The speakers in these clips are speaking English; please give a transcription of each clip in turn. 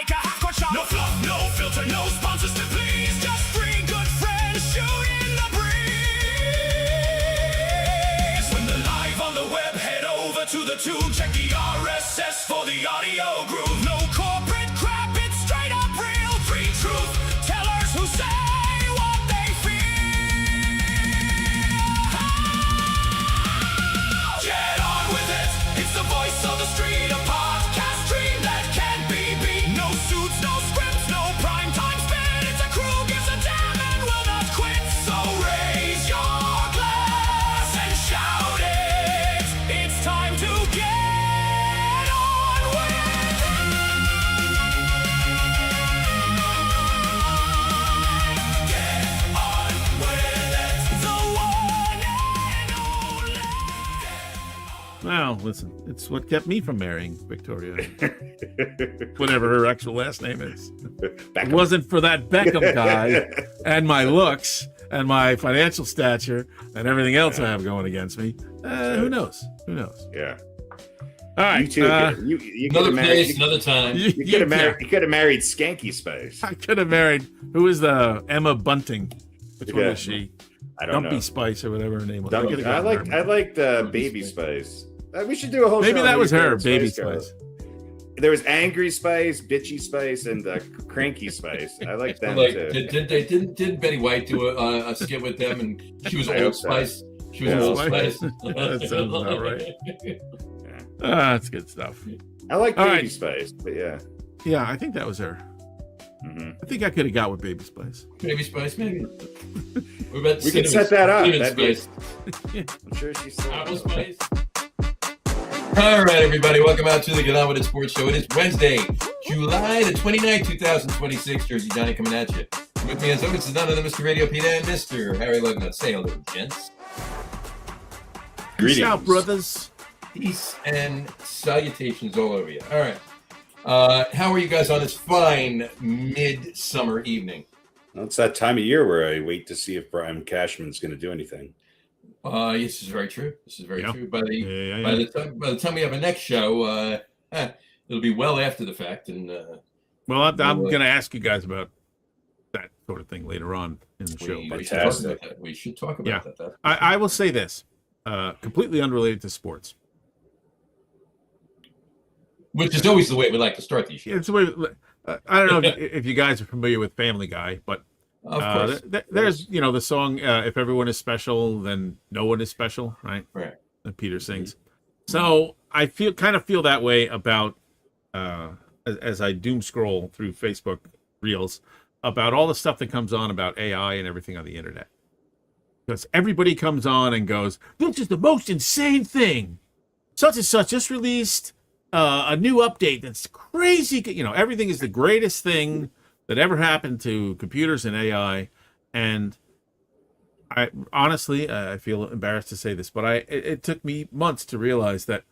like a half-court shot. No fluff, no filter, no sponsors to please. Just three good friends shooting the breeze. When they're live on the web, head over to the tube. Check the RSS for the audio groove. No corporate crap, it's straight up real. Free truth tellers who say what they feel. Get on with it. It's the voice of the street, a podcast dream that can't be beat. No suits, no scripts, no prime time spin. It's a crew gives a damn and will not quit. So raise your glass and shout it. It's time to get on with it. Get on with it. The one and only. Well, listen, it's what kept me from marrying Victoria. Whatever her actual last name is. It wasn't for that Beckham guy and my looks and my financial stature and everything else I have going against me. Who knows? Who knows? Yeah. All right. You two. You could Another have married. place, another time. You could have married. You could have married Skanky Spice. I could have married. Who is the Emma Bunting? Which one Yeah. was she? I don't Dumpy know. Spice or whatever her name was. Dumpy- could've I gotten her. liked Baby Spice. We should do a whole. Maybe show that on was your her, favorite Baby girls. Spice. There was Angry Spice, Bitchy Spice, and Cranky Spice. I like them Like, too. didn't Betty White do a skit with them, and she was I Old hope so. Spice. She was Yeah. Old Spice. Spice. That sounds about right. Yeah. That's good stuff. I like All Baby right. Spice, but yeah. Yeah, I think that was her. Mhm. I think I could have got with Baby Spice. Baby Spice, maybe. What about We can set that up. Cinnamon That'd be- Spice. I'm sure she's still. Apple Spice. All right, everybody, welcome out to the Get On With It Sports Show. It is Wednesday, July the 29th, 2026. Jersey Johnny coming at you. With me, as always, is none other than Mr. Radio Pete and Mr. Harry Lugnut. Say hello, gents. Peace out, brothers. Peace and salutations all over you. All right. How are you guys on this fine midsummer evening? Well, it's that time of year where I wait to see if Brian Cashman's going to do anything. Yes, this is very true. This is very Yeah. true. By Yeah. the time we have a next show, it'll be well after the fact. And Well, I'm going to ask you guys about that sort of thing later on in the show. we but- should talk Fantastic. about that. We should talk about Yeah. that. I will say this, completely unrelated to sports. Which is always the way we like to start these shows. It's the way, I don't know if you guys are familiar with Family Guy, but Of course. there's the song "If Everyone Is Special, Then No One Is Special," right? Right. That Peter sings. So I kind of feel that way about as I doom scroll through Facebook Reels about all the stuff that comes on about AI and everything on the internet. Because everybody comes on and goes, "This is the most insane thing. Such and such just released a new update that's crazy." Everything is the greatest thing that ever happened to computers and AI. And I honestly, I feel embarrassed to say this, but it took me months to realize that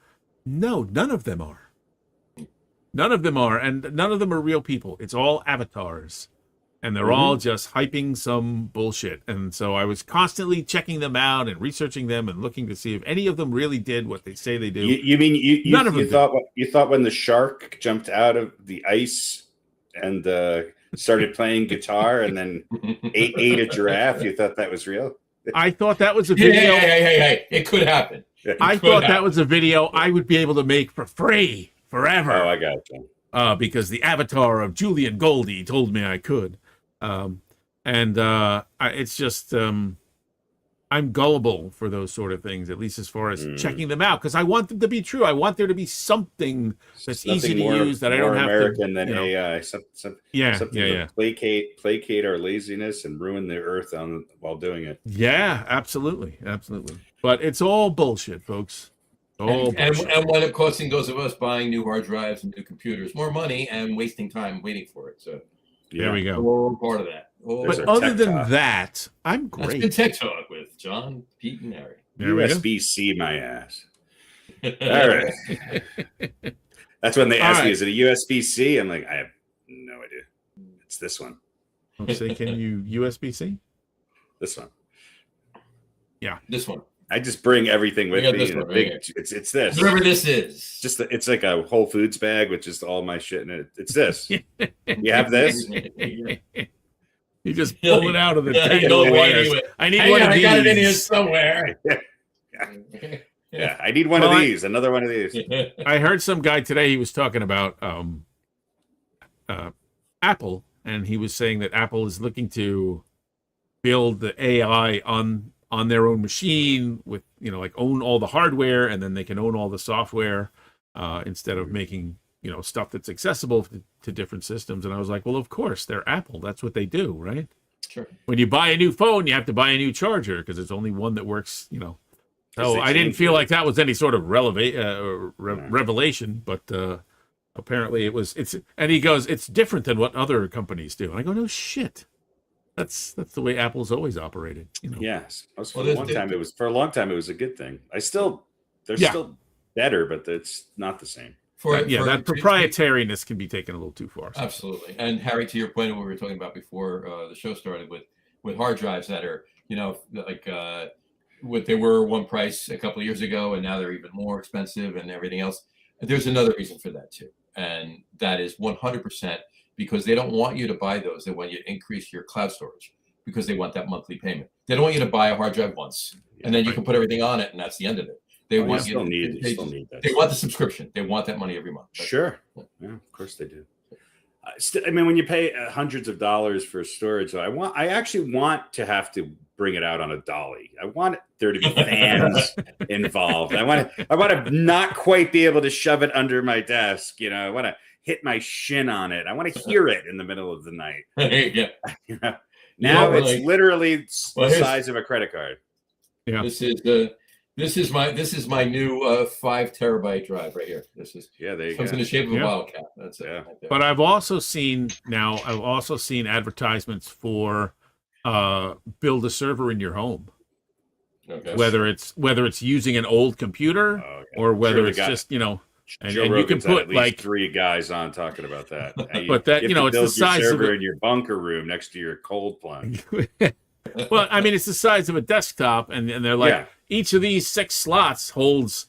no, none of them are. None of them are, and none of them are real people. It's all avatars. And they're all just hyping some bullshit. And so I was constantly checking them out and researching them and looking to see if any of them really did what they say they do. You mean you None of them thought when the shark jumped out of the ice and started playing guitar and then ate a giraffe, you thought that was real? I thought that was a video. Hey. It could happen. I thought that was a video I would be able to make for free forever. Oh, I got it. Because the avatar of Julian Goldie told me I could. It's just I'm gullible for those sort of things, at least as far as checking them out, because I want them to be true. I want there to be something that's easy to use that I don't have American to. than AI. Something to placate our laziness and ruin the earth while doing it. Yeah, absolutely. But it's all bullshit, folks. All bullshit. And when it costing those of us buying new hard drives and new computers more money and wasting time waiting for it. So There we go. all part of that. All There's But our other tech than talk. that, I'm That's great. been Tech Talk with John, Pete, and Harry. There we go. USB-C my ass. All right. That's when they All ask right. me, is it a USB-C? I'm like, I have no idea. It's this one. Say, can you USB-C? This one. This one. I just bring everything with got me this in a one right big. here. It's this. Whatever this is. Just it's like a Whole Foods bag with just all my shit in it. It's this. You have this? You just pull it out of the Yeah, thing. you know and why ask, anyway. I need Hang one on, of I these. got it in here somewhere. Yeah, I need one of these. Another one of these. I heard some guy today. He was talking about Apple, and he was saying that Apple is looking to build the AI on their own machine with, like own all the hardware, and then they can own all the software instead of making, stuff that's accessible to different systems. And I was like, well, of course, they're Apple. That's what they do, right? Sure. When you buy a new phone, you have to buy a new charger because there's only one that works, So I didn't feel like that was any sort of revelation, but apparently and he goes, it's different than what other companies do. And I go, no shit. That's the way Apple's always operated. Yes. For a long time it was a good thing. They're still better, but it's not the same. That proprietariness can be taken a little too far. Absolutely. And Harry, to your point of what we were talking about before the show started with hard drives that are, what they were one price a couple of years ago, and now they're even more expensive and everything else. There's another reason for that too. And that is 100% because they don't want you to buy those. They want you to increase your cloud storage because they want that monthly payment. They don't want you to buy a hard drive once and then you can put everything on it and that's the end of it. They want you that. They want the subscription. They want that money every month. Sure. Yeah, of course they do. When you pay hundreds of dollars for storage, I actually want to have to bring it out on a dolly. I want there to be fans involved. I want to not quite be able to shove it under my desk. I want to hit my shin on it. I want to hear it in the middle of the night. Now it's literally the size of a credit card. Yeah. This is my new 5 terabyte drive right here. There you comes in the shape of a bottle cap. That's it. Yeah. Right there. But I've also seen advertisements for build a server in your home. Okay. Whether it's using an old computer or whether it's just, and you can put like 3 guys on talking about that. But that, it's the size of in your bunker room next to your cold plunge. Well, I mean, it's the size of a desktop, and they're like each of these 6 slots holds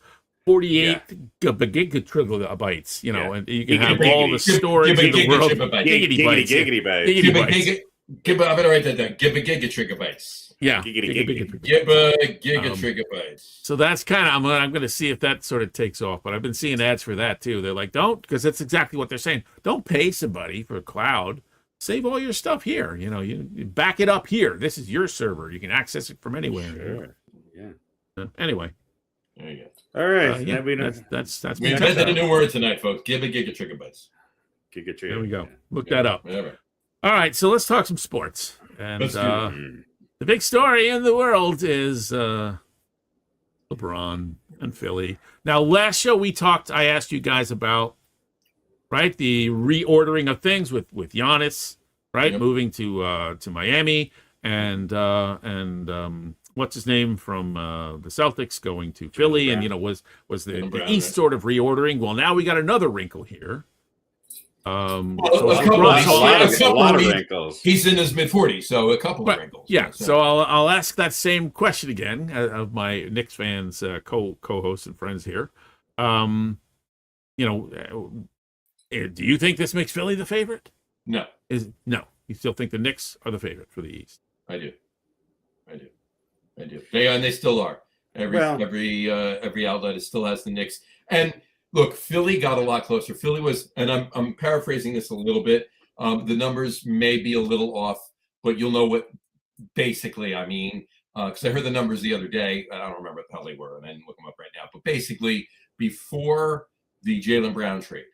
48 gigabytes, and you can have all the storage in the world. Giggity bytes. I'm gonna write that down. Give a gigabytes. Yeah, gigabytes. So that's kind of I'm going to see if that sort of takes off. But I've been seeing ads for that too. They're like, because that's exactly what they're saying. Don't pay somebody for a cloud. Save all your stuff here. You back it up here. This is your server. You can access it from anywhere. Sure. Yeah. Anyway. There you go. All right. That's we invented a new word tonight, folks. Give a gigabytes. There we go. Look that up. Whatever. All right. So let's talk some sports. And the big story in the world is LeBron and Philly. Now, last show I asked you guys about the reordering of things with Giannis, moving to Miami, and what's his name from the Celtics going to Philly, and was the East sort of reordering. Well, now we got another wrinkle here. A lot of wrinkles. He's in his mid-40s, so a couple of wrinkles. Yeah, so I'll ask that same question again of my Knicks fans, co-hosts and friends here. Do you think this makes Philly the favorite? No. No. You still think the Knicks are the favorite for the East? I do. They still are. Every outlet still has the Knicks. And look, Philly got a lot closer. Philly was, and I'm paraphrasing this a little bit. The numbers may be a little off, but you'll know what basically I mean. Because I heard the numbers the other day. I don't remember what the hell they were, and I didn't look them up right now. But basically, before the Jaylen Brown trade,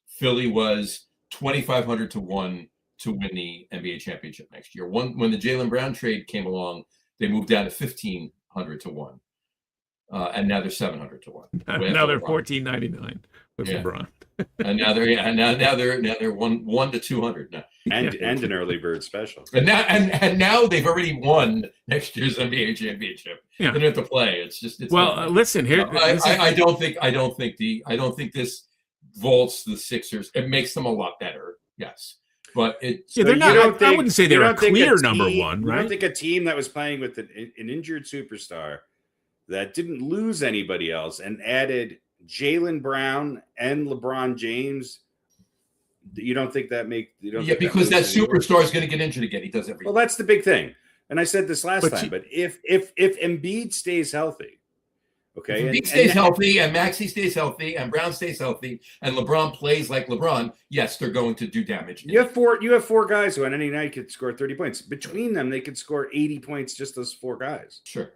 Philly was 2,500 to 1 to win the NBA championship next year. When the Jaylen Brown trade came along, they moved down to 1,500 to 1. And now they're 700 to 1. Now they're 14.99 with LeBron. And now they're 1 to 200 now. And an early bird special. And now they've already won next year's NBA championship. Yeah. They don't have to play. It's listen here. I don't think this vaults the Sixers. It makes them a lot better. Yes. But they're not. I wouldn't say they're a clear number one, right? I don't think a team that was playing with an injured superstar that didn't lose anybody else and added Jaylen Brown and LeBron James, you don't think that because that superstar is going to get injured again. He does everything. Well, that's the big thing. And I said this last time, but if Embiid stays healthy, okay, if Embiid stays healthy and Maxey stays healthy and Brown stays healthy and LeBron plays like LeBron, yes, they're going to do damage. You have four guys who on any night could score 30 points. Between them, they could score 80 points, just those four guys. Sure.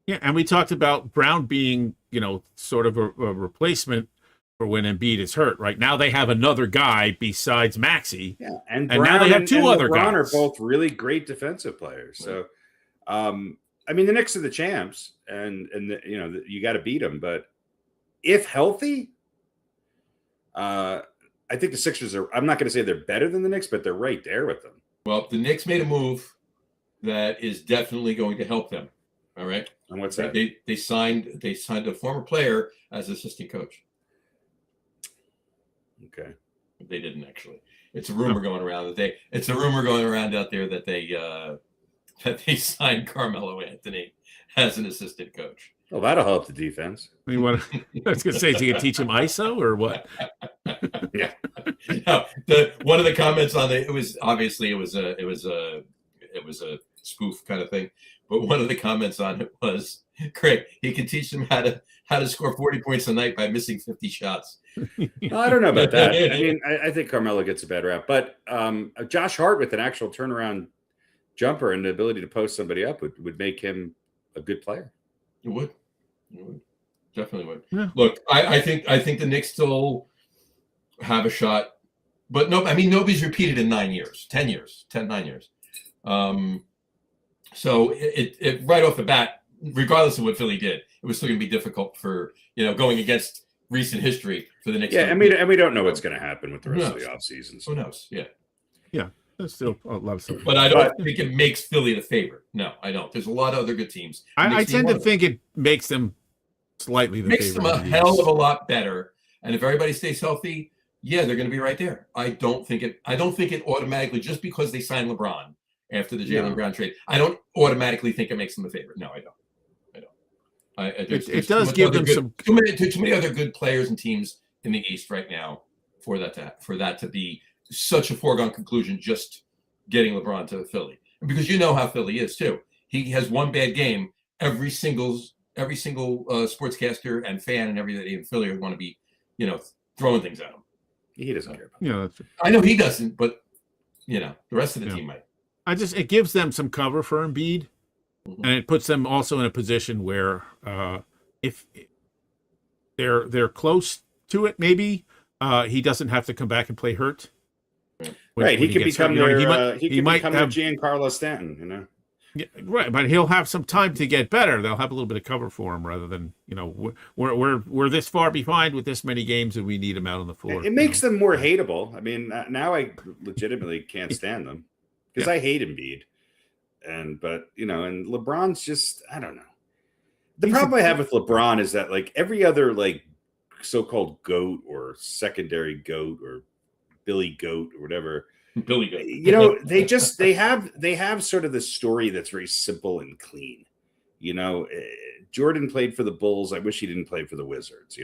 Yeah, and we talked about Brown being, sort of a replacement for when Embiid is hurt. Right now, they have another guy besides Maxey. Yeah, and Brown now they have two other LeBron guys. are both really great defensive players. So, the Knicks are the champs, and you got to beat them. But if healthy, I think the Sixers are. I'm not going to say they're better than the Knicks, but they're right there with them. Well, the Knicks made a move that is definitely going to help them. All right. And what's that? They signed a former player as assistant coach. Okay. They didn't actually. It's a rumor going around out there that they signed Carmelo Anthony as an assistant coach. Well, that'll help the defense. I was going to say, is he going to teach him ISO or what? Yeah. No, one of the comments on it was a spoof kind of thing, but one of the comments on it was, Craig, he can teach them how to score 40 points a night by missing 50 shots. Well, I don't know about that. I think Carmelo gets a bad rap, but Josh Hart with an actual turnaround jumper and the ability to post somebody up would make him a good player. It would. Definitely would. Yeah. Look, I think the Knicks still have a shot, but nobody's repeated in 9 years, 9 years. So it right off the bat, regardless of what Philly did, it was still going to be difficult for going against recent history for the Knicks. Yeah, and we don't know what's going to happen with the rest of the offseason. Who knows? Yeah. Yeah, there's still a lot of stuff. But I don't think it makes Philly the favorite. No, I don't. There's a lot of other good teams. I tend to think it makes them slightly the makes favorite. Makes them a hell of a lot better. And if everybody stays healthy, yeah, they're going to be right there. I don't think it automatically, just because they signed LeBron after the Jaylen Brown trade, I don't automatically think it makes them a favorite. No, I don't. It does give them too many other good players and teams in the East right now for that to be such a foregone conclusion. Just getting LeBron to Philly, because you know how Philly is too. He has one bad game. Every single sportscaster and fan and everybody in Philly want to be throwing things at him. He doesn't care about that. Yeah, that's true. I know he doesn't, but the rest of the team might. It gives them some cover for Embiid. And it puts them also in a position where if they're close to it, maybe he doesn't have to come back and play hurt. Right, he can become their have Giancarlo Stanton, Yeah, right, but he'll have some time to get better. They'll have a little bit of cover for him rather than we're this far behind with this many games and we need him out on the floor. It makes them more hateable. I mean, now I legitimately can't stand them because I hate Embiid. And LeBron's just, I don't know. The problem I have with LeBron is that every other so-called GOAT or secondary GOAT or Billy GOAT or whatever, Billy GOAT. they have sort of this story that's very simple and clean. Jordan played for the Bulls. I wish he didn't play for the Wizards.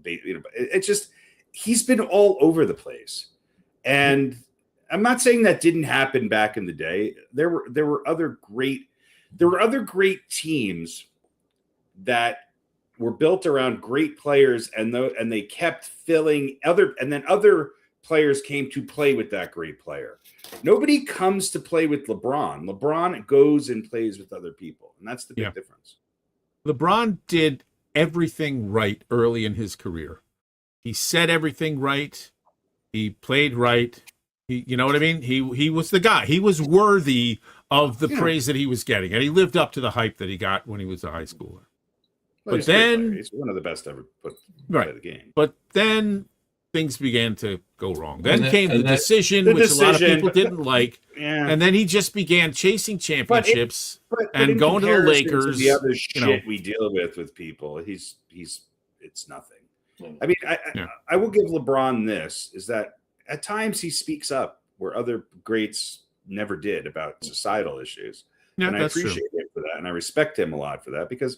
It's just he's been all over the place, and I'm not saying that didn't happen back in the day. There were other great teams that were built around great players, and they kept filling other players came to play with that great player. Nobody comes to play with LeBron. LeBron goes and plays with other people, and that's the big difference. LeBron did everything right early in his career. He said everything right. He played right. You know what I mean? He was the guy. He was worthy of the praise that he was getting, and he lived up to the hype that he got when he was a high schooler. Well, but then he's one of the best ever put right the game. But then things began to go wrong. Then came the decision, which a lot of people didn't like, and then he just began chasing championships and going to the Lakers. The other shit we deal with people, it's nothing. I mean, I will give LeBron this: is that at times he speaks up where other greats never did about societal issues. Yeah, and I appreciate him for that. And I respect him a lot for that because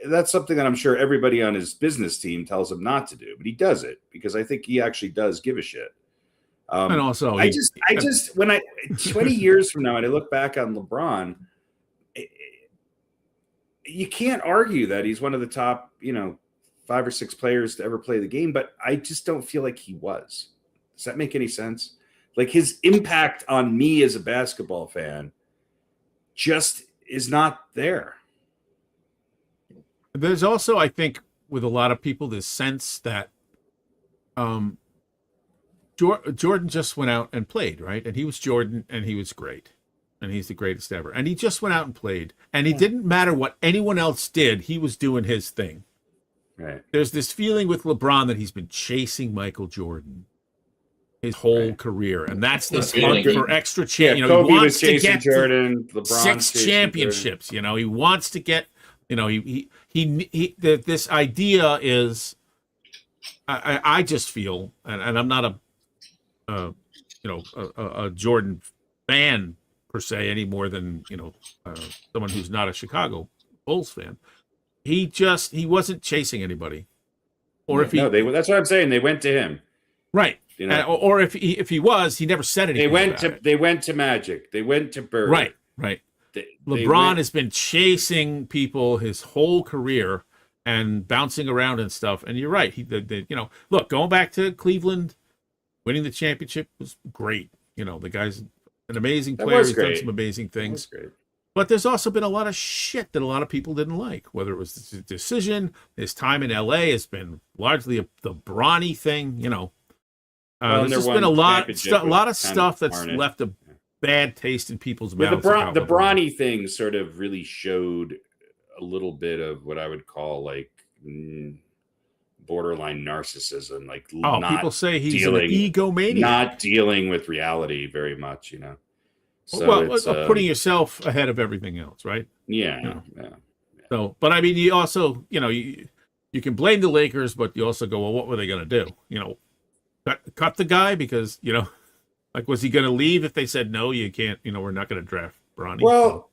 that's something that I'm sure everybody on his business team tells him not to do, but he does it because I think he actually does give a shit. And also, I just, when 20 years from now, and I look back on LeBron, you can't argue that he's one of the top, 5 or 6 players to ever play the game, but I just don't feel like he was. Does that make any sense? Like his impact on me as a basketball fan just is not there. There's also, I think, with a lot of people, this sense that Jordan just went out and played, right? And he was Jordan, and he was great. And he's the greatest ever. And he just went out and played. And it didn't matter what anyone else did. He was doing his thing. Right. There's this feeling with LeBron that he's been chasing Michael Jordan his whole career. And that's this hunt for extra chance. Kobe he wants was chasing to get Jordan. LeBron 6 championships. He wants to get, this idea is, I just feel, and I'm not a Jordan fan per se any more than someone who's not a Chicago Bulls fan. He wasn't chasing anybody, or that's what I'm saying. They went to him, right? Or if he was, he never said anything. They went to Magic. They went to Bird. Right. LeBron has been chasing people his whole career and bouncing around and stuff. And you're right. Look, going back to Cleveland, winning the championship was great. The guy's an amazing player. He's done some amazing things. But there's also been a lot of shit that a lot of people didn't like, whether it was the decision, his time in LA has been largely the Bronny thing, there's just been a lot of stuff that's left a bad taste in people's mouths. The Bronny thing sort of really showed a little bit of what I would call like borderline narcissism. Like, people say he's an egomaniac, not dealing with reality very much, So putting yourself ahead of everything else, right? Yeah. So, but I mean, you also, you can blame the Lakers, but you also go, well, what were they going to do? Cut the guy because, like, was he going to leave if they said, no, you can't, we're not going to draft Bronny? Well,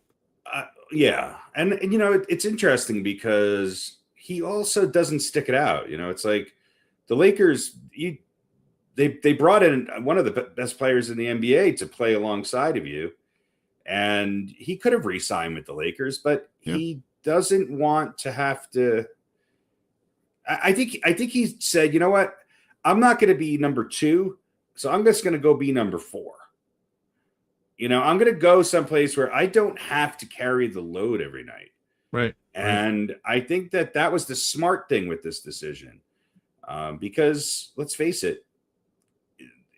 yeah. And it's interesting because he also doesn't stick it out. It's like the Lakers, They brought in one of the best players in the NBA to play alongside of you, and he could have re-signed with the Lakers, but he doesn't want to have to. I think he said, you know what, I'm not going to be number 2, so I'm just going to go be number 4. I'm going to go someplace where I don't have to carry the load every night. Right. And I think that was the smart thing with this decision, because let's face it.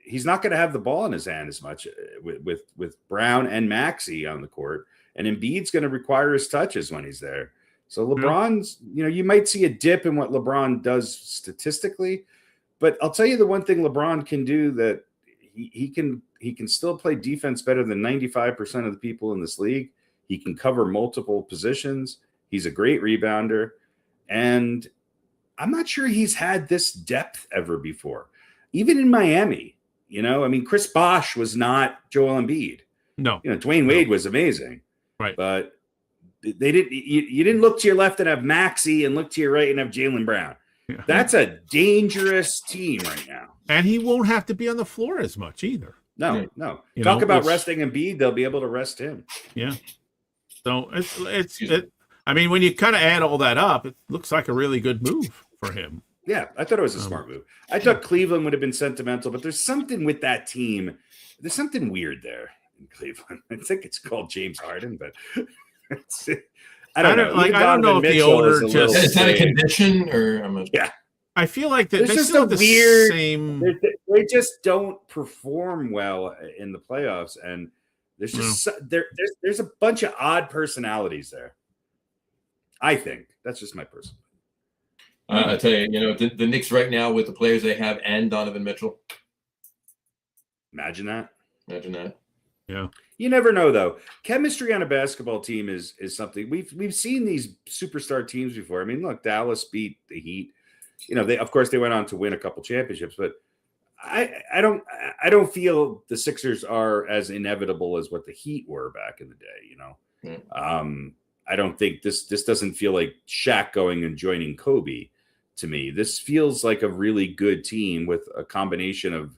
He's not going to have the ball in his hand as much with Brown and Maxey on the court, and Embiid's going to require his touches when he's there. So LeBron's, you might see a dip in what LeBron does statistically, but I'll tell you the one thing LeBron can do that he can still play defense better than 95% of the people in this league. He can cover multiple positions. He's a great rebounder, and I'm not sure he's had this depth ever before, even in Miami. Chris Bosh was not Joel Embiid. No. Dwayne Wade was amazing. Right. But they didn't. You didn't look to your left and have Maxey, and look to your right and have Jaylen Brown. Yeah. That's a dangerous team right now. And he won't have to be on the floor as much either. No. Talk about resting Embiid, they'll be able to rest him. Yeah. So I mean, when you kind of add all that up, it looks like a really good move for him. Yeah, I thought it was a smart move. I thought Cleveland would have been sentimental, but there's something with that team. There's something weird there in Cleveland. I think it's called James Harden, but I don't know. I don't know if the owner just is that a condition or yeah. I feel like that they just still have the weird. Same. They just don't perform well in the playoffs, and there's just there's a bunch of odd personalities there. I think that's just my personal. I tell you, the Knicks right now with the players they have and Donovan Mitchell. Imagine that. Yeah. You never know, though. Chemistry on a basketball team is something we've seen these superstar teams before. I mean, look, Dallas beat the Heat. They went on to win a couple championships, but I don't feel the Sixers are as inevitable as what the Heat were back in the day. I don't think this doesn't feel like Shaq going and joining Kobe to me. This feels like a really good team with a combination of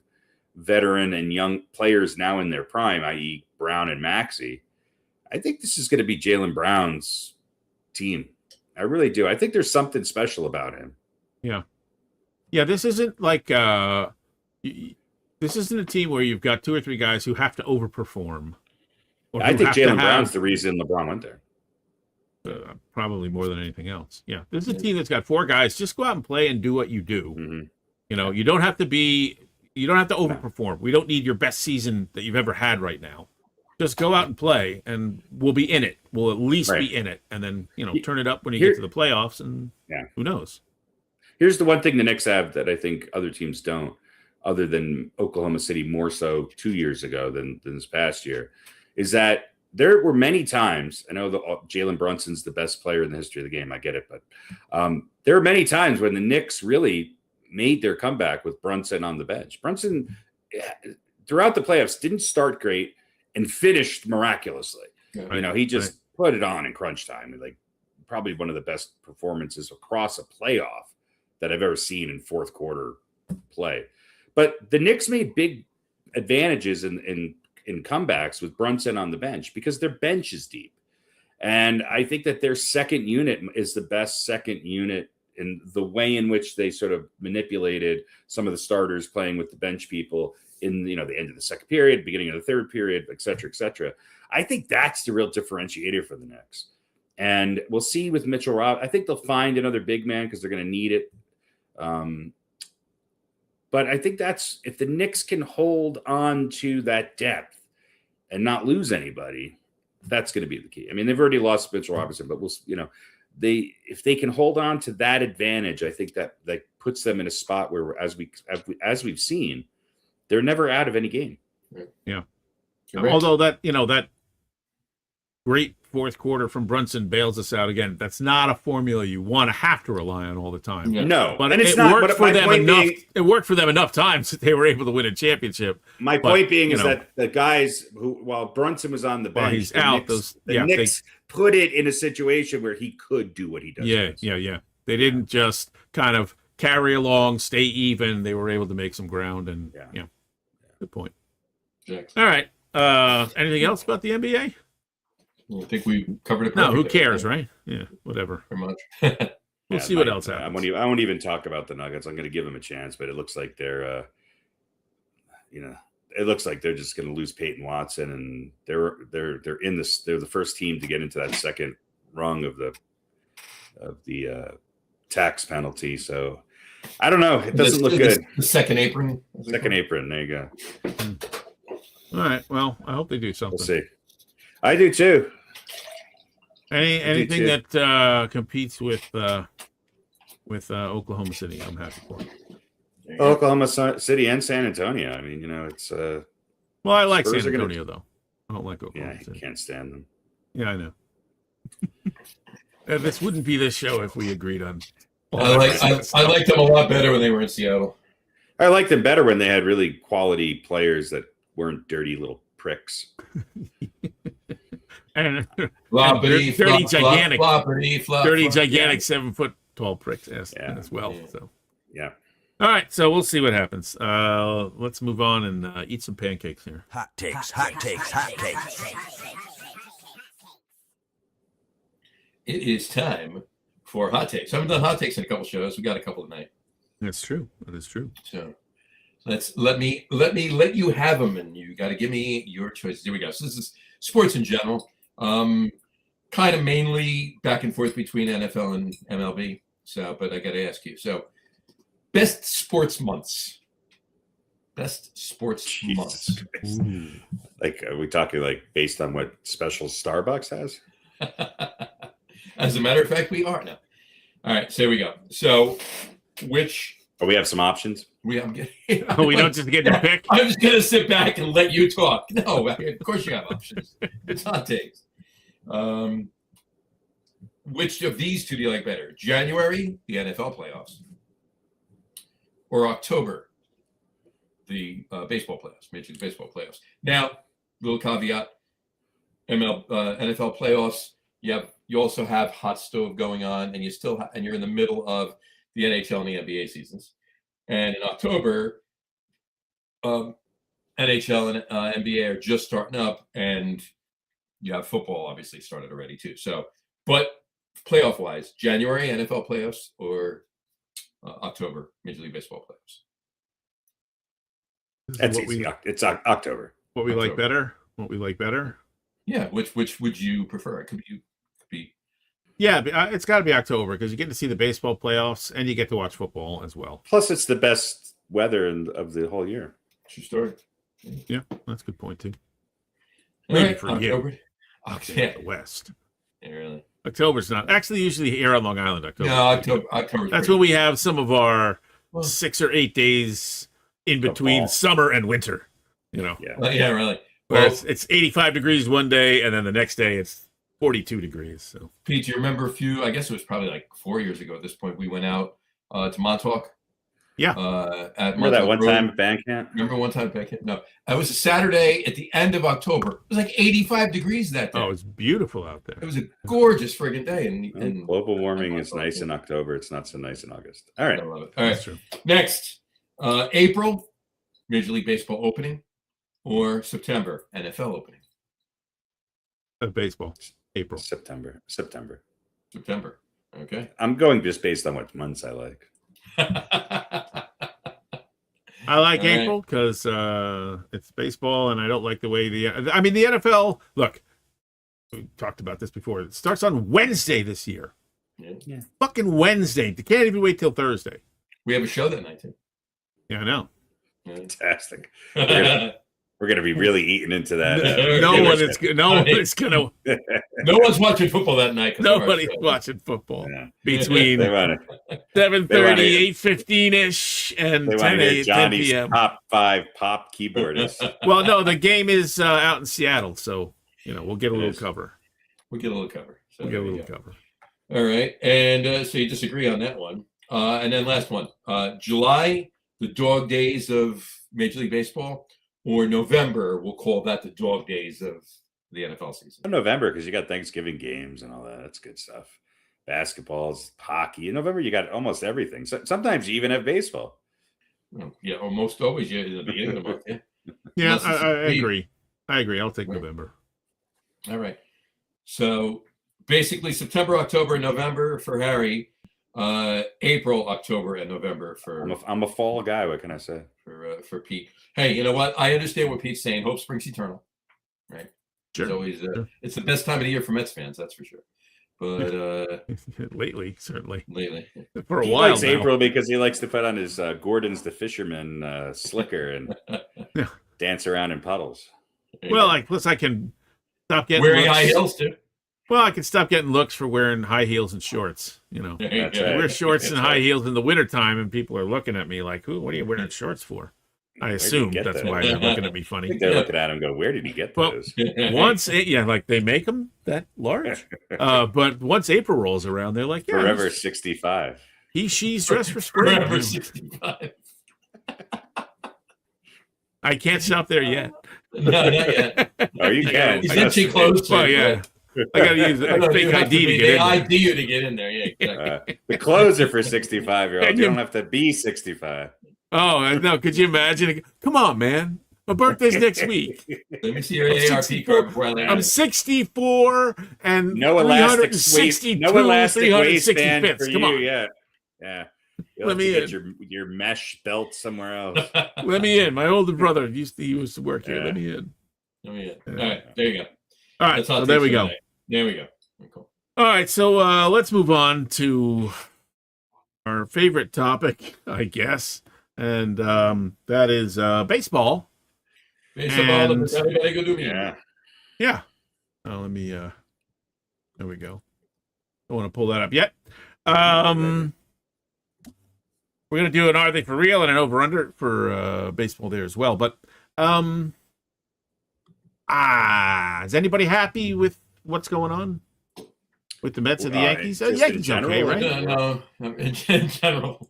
veteran and young players now in their prime, i.e. Brown and Maxey. I think this is going to be Jaylen Brown's team. I really do. I think there's something special about him. Yeah. Yeah, this isn't like this isn't a team where you've got 2 or 3 guys who have to overperform. I think Jaylen Brown's the reason LeBron went there. Probably more than anything else. Yeah, this is a team that's got 4 guys. Just go out and play and do what you do. Mm-hmm. You know, you don't have to overperform. We don't need your best season that you've ever had right now. Just go out and play, and we'll be in it. We'll at least be in it, and then turn it up when you get to the playoffs, and who knows? Here's the one thing the Knicks have that I think other teams don't, other than Oklahoma City more so 2 years ago than this past year, is that there were many times, I know Jalen Brunson's the best player in the history of the game, I get it, but there were many times when the Knicks really made their comeback with Brunson on the bench. Brunson, throughout the playoffs, didn't start great and finished miraculously. Right. He just put it on in crunch time. Like, probably one of the best performances across a playoff that I've ever seen in fourth quarter play. But the Knicks made big advantages in comebacks with Brunson on the bench because their bench is deep. And I think that their second unit is the best second unit in the way in which they sort of manipulated some of the starters playing with the bench people in the end of the second period, beginning of the third period, et cetera, et cetera. I think that's the real differentiator for the Knicks. And we'll see with Mitchell Rob. I think they'll find another big man because they're going to need it. But I think that's, if the Knicks can hold on to that depth and not lose anybody, that's going to be the key. I mean, they've already lost Mitchell Robinson, but if they can hold on to that advantage, I think that puts them in a spot where, as we've seen, they're never out of any game. Yeah. Although that great fourth quarter from Brunson bails us out again. That's not a formula you want to have to rely on all the time. Yeah. No, but it worked for them enough. It worked for them enough times that they were able to win a championship. My point being is that the guys who, while Brunson was on the bench, he's out. The Knicks put it in a situation where he could do what he does. Yeah. They didn't just kind of carry along, stay even. They were able to make some ground, and good point. Jackson. All right. Anything else about the NBA? I think we covered it. No, who cares, right? Yeah, whatever. Pretty much. We'll see what else happens. I won't even talk about the Nuggets. I'm going to give them a chance, but it looks like they're, it looks like they're just going to lose Peyton Watson, and they're in this. They're the first team to get into that second rung of the tax penalty. So I don't know. It doesn't look good. The second apron. Second apron. There you go. All right. Well, I hope they do something. We'll see. I do too. Anything that competes with Oklahoma City, I'm happy for. Oklahoma City and San Antonio. I mean, it's. Well, I like San Antonio though. I don't like Oklahoma City. Can't stand them. Yeah, I know. This wouldn't be this show if we agreed on. I liked them a lot better when they were in Seattle. I liked them better when they had really quality players that weren't dirty little pricks. and floppity, dirty, gigantic, floppity, dirty, gigantic, 7 foot tall pricks as well. Yeah. So yeah. All right, so we'll see what happens. Let's move on and eat some pancakes here. Hot takes. It is time for hot takes. I haven't done hot takes in a couple shows. We got a couple tonight. That's true. That is true. So let you have them, and you got to give me your choices. Here we go. So this is sports in general, kind of mainly back and forth between NFL and MLB. So, but I got to ask you. So, best sports months. Like, are we talking like based on what special Starbucks has? As a matter of fact, we are now. All right, so here we go. So, which? Oh, we have some options. We don't just get to pick. I'm just gonna sit back and let you talk. No, of course you have options. It's hot takes. Which of these two do you like better? January, the NFL playoffs, or October, the baseball playoffs, Major League Baseball playoffs? Now, little caveat: NFL playoffs. You have you also have hot stove going on, and you're in the middle of the NHL and the NBA seasons. And in October, NHL and NBA are just starting up, and you have football obviously started already too. So, but playoff wise, January NFL playoffs or October Major League Baseball playoffs? That's easy. It's October. What we like better? What we like better? Yeah. Which would you prefer? It could be. Yeah, it's got to be October because you get to see the baseball playoffs and you get to watch football as well. Plus, it's the best weather of the whole year. True story. Yeah, that's a good point too. All Maybe right, for October. you. Yeah. The West. Yeah, really. October's not actually usually here on Long Island. October. No, October. That's when we have some of our 6 or 8 days in between summer and winter. You know. Yeah. Yeah, really. Where it's 85 degrees one day, and then the next day it's 42 degrees. So, Pete, do you remember I guess it was probably like 4 years ago at this point, we went out to Montauk. Yeah. At Remember that Montauk one Road. time at Bandcamp? Remember one time back? No, it was a Saturday at the end of October. It was like 85 degrees that day. oh, it's beautiful out there. It was a gorgeous friggin' day. And Global warming is nice in October. It's not so nice in August. All right. I love it. All right. That's true. Next, April, Major League Baseball opening, or September, NFL opening? Baseball, April. September. Okay. I'm going just based on what months I like. I like All right. April because it's baseball, and I don't like the way the NFL. Look, we talked about this before. It starts on Wednesday this year. Yeah. Fucking Wednesday. They can't even wait till Thursday. We have a show that night too. Yeah, I know. Yeah. Fantastic. We're gonna be really eating into that. No one is gonna. No one's watching football that night. Nobody's watching football Yeah. between They want 7:30, 8:15ish, and to 10 hear Johnny's p.m. top 5 pop keyboardist. Well, no, the game is out in Seattle, so we'll get a little cover. We'll get a little cover. So We'll get a there we little go. cover. All right. And so you disagree on that one. And then last one, July, the dog days of Major League Baseball, or November, we'll call that the dog days of the NFL season. November, because you got Thanksgiving games and all that. That's good stuff. Basketballs, hockey. In November, you got almost everything. So, sometimes you even have baseball. Yeah, almost always in the beginning of the month. Yeah. Yeah, Unless it's I late. agree. I agree. I'll take Right. November. All right. So basically September, October, and November for Harry. April, October, and November for I'm a fall guy. What can I say? for Pete. Hey, you know what? I understand what Pete's saying. Hope springs eternal, right? Sure. It's always Sure. it's the best time of the year for Mets fans, that's for sure. But Lately, certainly. lately, For a He while likes now. April because he likes to put on his Gordon's the Fisherman slicker and Yeah. dance around in puddles. Well, plus I can stop getting wearing looks. high heels too. Well, I can stop getting looks for wearing high heels and shorts. That's I right. wear shorts and high heels in the wintertime, and people are looking at me like, "Who? What are you wearing shorts for?" I Where'd you assume get that's that? why they're looking at me I funny. think they're looking at him and go, where did he get Well, those? Like they make them that large. But once April rolls around, they're like, yeah, Forever 65. she's dressed for spring. Forever 65. I can't stop there yet. No, not yet. Oh, you can. He's I got itching some- close. Well, yeah. I got to use a No, fake you have ID to be- get they in there. ID you to get in there. Yeah, exactly. The clothes are for 65-year-olds. And You you- don't have to be 65. Oh, no. Could you imagine? Come on, man. My birthday's next week. Let me see your I'm ARP 64. card before I land. I'm 64 and No elastic 362, no elastic 365. waistband for Come you. on. Yeah. You'll Let have me to get in. your mesh belt somewhere else. Let me in. My older brother used to work here. Yeah. Let me in. All right, there you go. All right, That's hot so there takes we for go. tonight. There we go. Cool. All right, so let's move on to our favorite topic, I guess, and that is baseball. Baseball, And- everybody go do me. Yeah. Yeah. Oh, let me. There we go. Don't want to pull that up yet. We're gonna do an Are They For Real and an over under for baseball there as well. But is anybody happy with what's going on with the Mets and the Yankees? just in Yankees general, okay, or right? No, in general.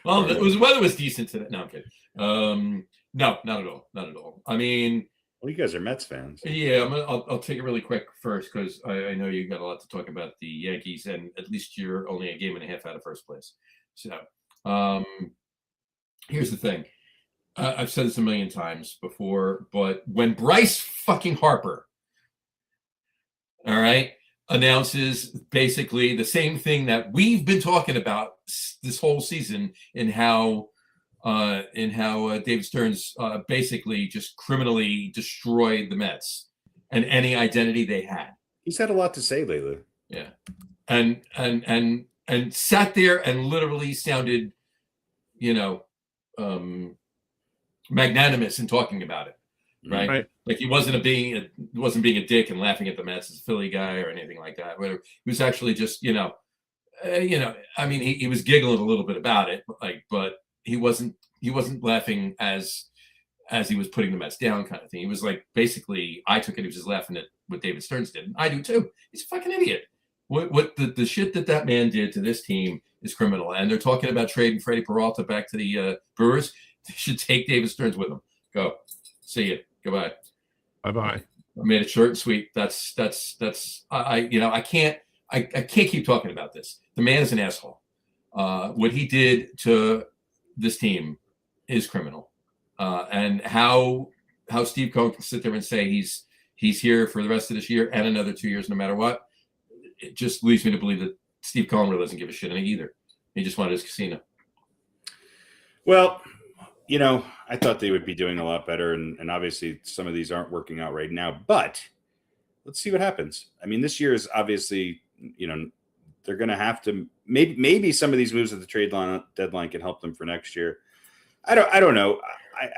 Well, the weather was decent today. No, I'm kidding. No, not at all. Not at all. I mean, Well, you guys are Mets fans. Yeah, I'll take it really quick first because I know you got a lot to talk about the Yankees, and at least you're only a game and a half out of first place. So here's the thing. I've said this a million times before, but when Bryce fucking Harper, all right, announces basically the same thing that we've been talking about this whole season in how David Stearns basically just criminally destroyed the Mets and any identity they had. He's had a lot to say lately. Yeah, and sat there and literally sounded, magnanimous in talking about it, right? Like he wasn't being a dick and laughing at the Mets as a Philly guy or anything like that. Whatever. He was actually just, I mean, he was giggling a little bit about it, but he wasn't laughing as he was putting the Mets down kind of thing. He was like, basically, I took it. He was just laughing at what David Stearns did. And I do too. He's a fucking idiot. What the shit that man did to this team is criminal. And they're talking about trading Freddie Peralta back to the Brewers. They should take David Stearns with them. Go. See you. Goodbye. Bye-bye. I made it short and sweet. I can't keep talking about this. The man is an asshole. What he did to this team is criminal. And how Steve Cohen can sit there and say he's here for the rest of this year and another 2 years, no matter what, it just leads me to believe that Steve Cohen really doesn't give a shit either. He just wanted his casino. Well, I thought they would be doing a lot better, and obviously some of these aren't working out right now, but let's see what happens. I mean, this year is obviously, they're going to have to maybe some of these moves at the trade deadline can help them for next year. I don't know.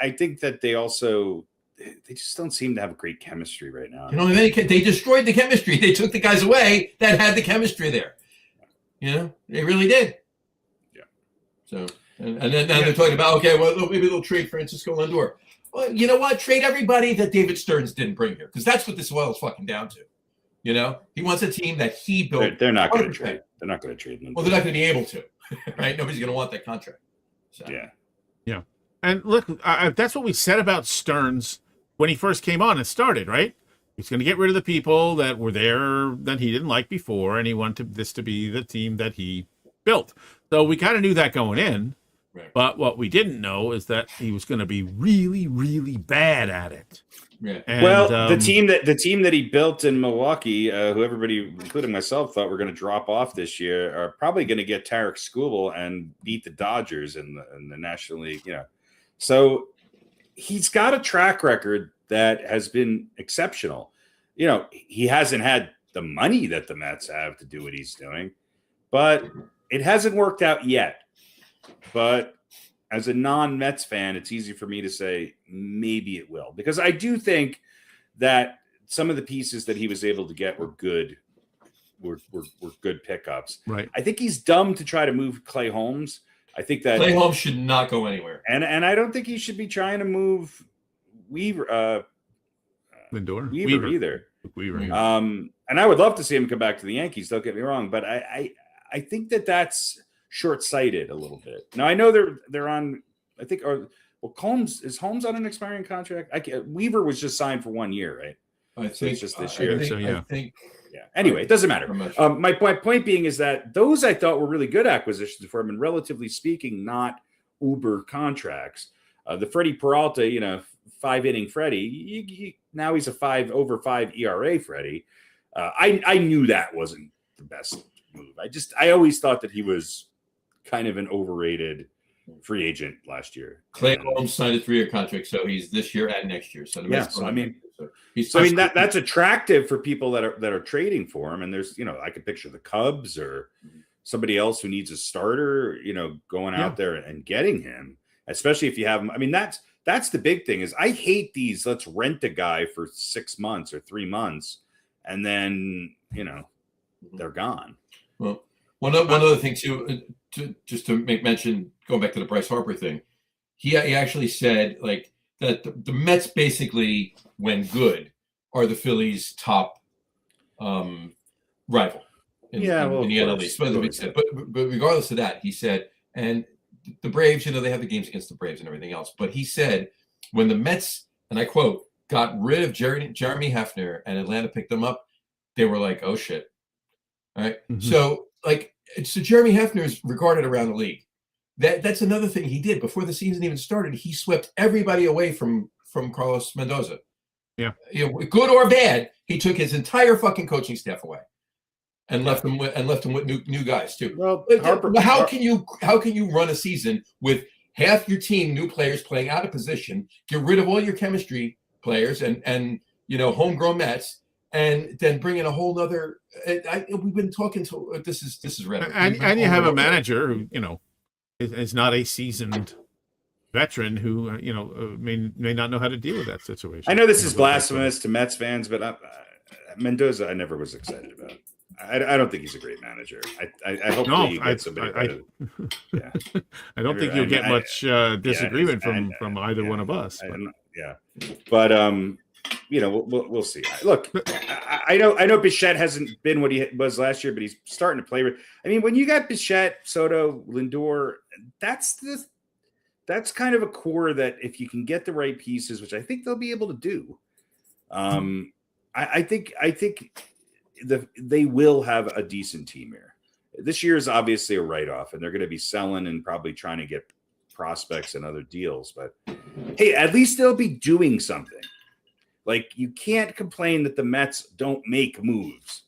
I think that they just don't seem to have great chemistry right now. They destroyed the chemistry. They took the guys away that had the chemistry there. They really did. Yeah. So, and then now they're talking about, okay, well, maybe they'll trade Francisco Lindor. Well, you know what? Trade everybody that David Stearns didn't bring here, because that's what this boils fucking down to. He wants a team that he built. They're not going to trade. They're not going to trade. Well, they're not going to be able to, right? Nobody's going to want that contract. So. Yeah. Yeah. And look, that's what we said about Stearns when he first came on and started, right? He's going to get rid of the people that were there that he didn't like before, and he wanted this to be the team that he built. So we kind of knew that going in. Right. But what we didn't know is that he was going to be really, really bad at it. Yeah. And, the team that he built in Milwaukee, who everybody, including myself, thought were going to drop off this year, are probably going to get Tarek Skubal and beat the Dodgers in the National League. So he's got a track record that has been exceptional. He hasn't had the money that the Mets have to do what he's doing, but it hasn't worked out yet. But as a non-Mets fan, it's easy for me to say maybe it will, because I do think that some of the pieces that he was able to get were good, were good pickups. Right. I think he's dumb to try to move Clay Holmes. I think that Clay Holmes should not go anywhere, and I don't think he should be trying to move Weaver either. Weaver. And I would love to see him come back to the Yankees. Don't get me wrong, but I think that's short-sighted a little bit. Now I know they're on. I think Holmes on an expiring contract. Weaver was just signed for 1 year, right? I think it's just this year. Yeah. Yeah. Anyway, it doesn't matter. My point being is that those I thought were really good acquisitions for him, and relatively speaking, not uber contracts. The Freddie Peralta, 5-inning Freddie. Now he's a over 5 ERA Freddie. I knew that wasn't the best move. I always thought that he was kind of an overrated free agent last year. Clay Holmes signed a 3-year contract, so he's this year and next year. So that's attractive for people that are trading for him. And there's, I could picture the Cubs or somebody else who needs a starter, going out there and getting him, especially if you have him. I mean, that's the big thing is I hate these. Let's rent a guy for 6 months or 3 months, and then they're gone. Well, one other thing too, to make mention, going back to the Bryce Harper thing, he actually said like that the Mets basically, when good, are the Phillies' top rival in the NL East. But regardless of that, he said, and the Braves, they have the games against the Braves and everything else. But he said, when the Mets, and I quote, got rid of Jeremy Hefner and Atlanta picked them up, they were like, oh shit. All right. Mhm. So Jeremy Hefner is regarded around the league. That's another thing he did before the season even started. He swept everybody away from Carlos Mendoza. Yeah. Good or bad, he took his entire fucking coaching staff away and left them with new guys too. Well, how can you run a season with half your team new players playing out of position, get rid of all your chemistry players and homegrown Mets, and then bring in a whole nother? We've been talking to this is rhetoric. And you have a manager who is not a seasoned veteran who may not know how to deal with that situation. I know this is blasphemous to Mets fans, but Mendoza I never was excited about. I don't think he's a great manager. I hope that you get somebody better. Yeah. I don't think you'll get much disagreement from either one of us. But we'll see. Look, I know Bichette hasn't been what he was last year, but he's starting to play. I mean, when you got Bichette, Soto, Lindor, that's kind of a core that if you can get the right pieces, which I think they'll be able to do, I think they will have a decent team here. This year is obviously a write-off, and they're going to be selling and probably trying to get prospects and other deals. But hey, at least they'll be doing something. Like, you can't complain that the Mets don't make moves.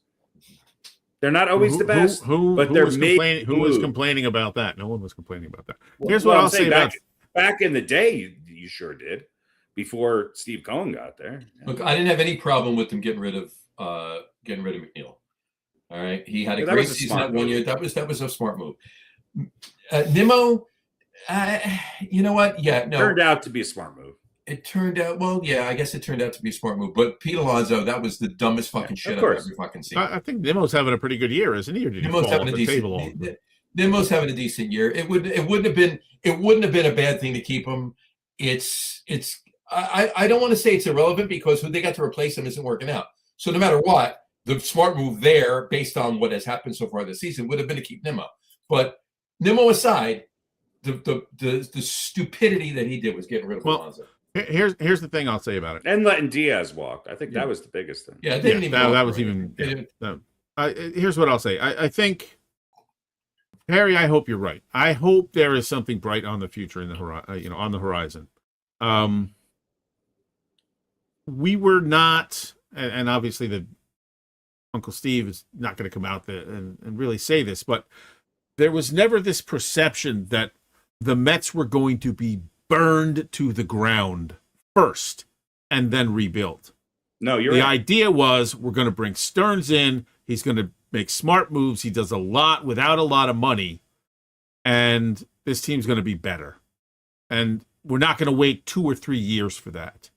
They're not always the best, but they're making. Who was complaining about that? No one was complaining about that. Here's what I'll say about back in the day. You sure did, before Steve Cohen got there. Look, I didn't have any problem with them getting rid of McNeil. All right, he had a great season that 1 year. That was a smart move. Nimmo, you know what? Yeah, no, turned out to be a smart move. It turned out, well, yeah, I guess it turned out to be a smart move. But Pete Alonso, that was the dumbest fucking shit I've ever fucking seen. I think Nimmo's having a pretty good year, isn't he? Or did Nimmo's having Nimmo's having a decent year. It wouldn't have been a bad thing to keep him. I don't want to say it's irrelevant because who they got to replace him isn't working out. So no matter what, the smart move there, based on what has happened so far this season, would have been to keep Nimmo. But Nimmo aside, the stupidity that he did was getting rid of Alonso. Here's the thing I'll say about it. And letting Diaz walk. I think that was the biggest thing. Yeah, they didn't even that was even. Here's what I'll say. I think, Harry, I hope you're right. I hope there is something bright on the future on the horizon. We were not, and obviously the Uncle Steve is not going to come out there and really say this, but there was never this perception that the Mets were going to be burned to the ground first and then rebuilt. No, you're the right. idea was we're going to bring Stearns in. He's going to make smart moves. He does a lot without a lot of money, and this team's going to be better. And we're not going to wait 2 or 3 years for that.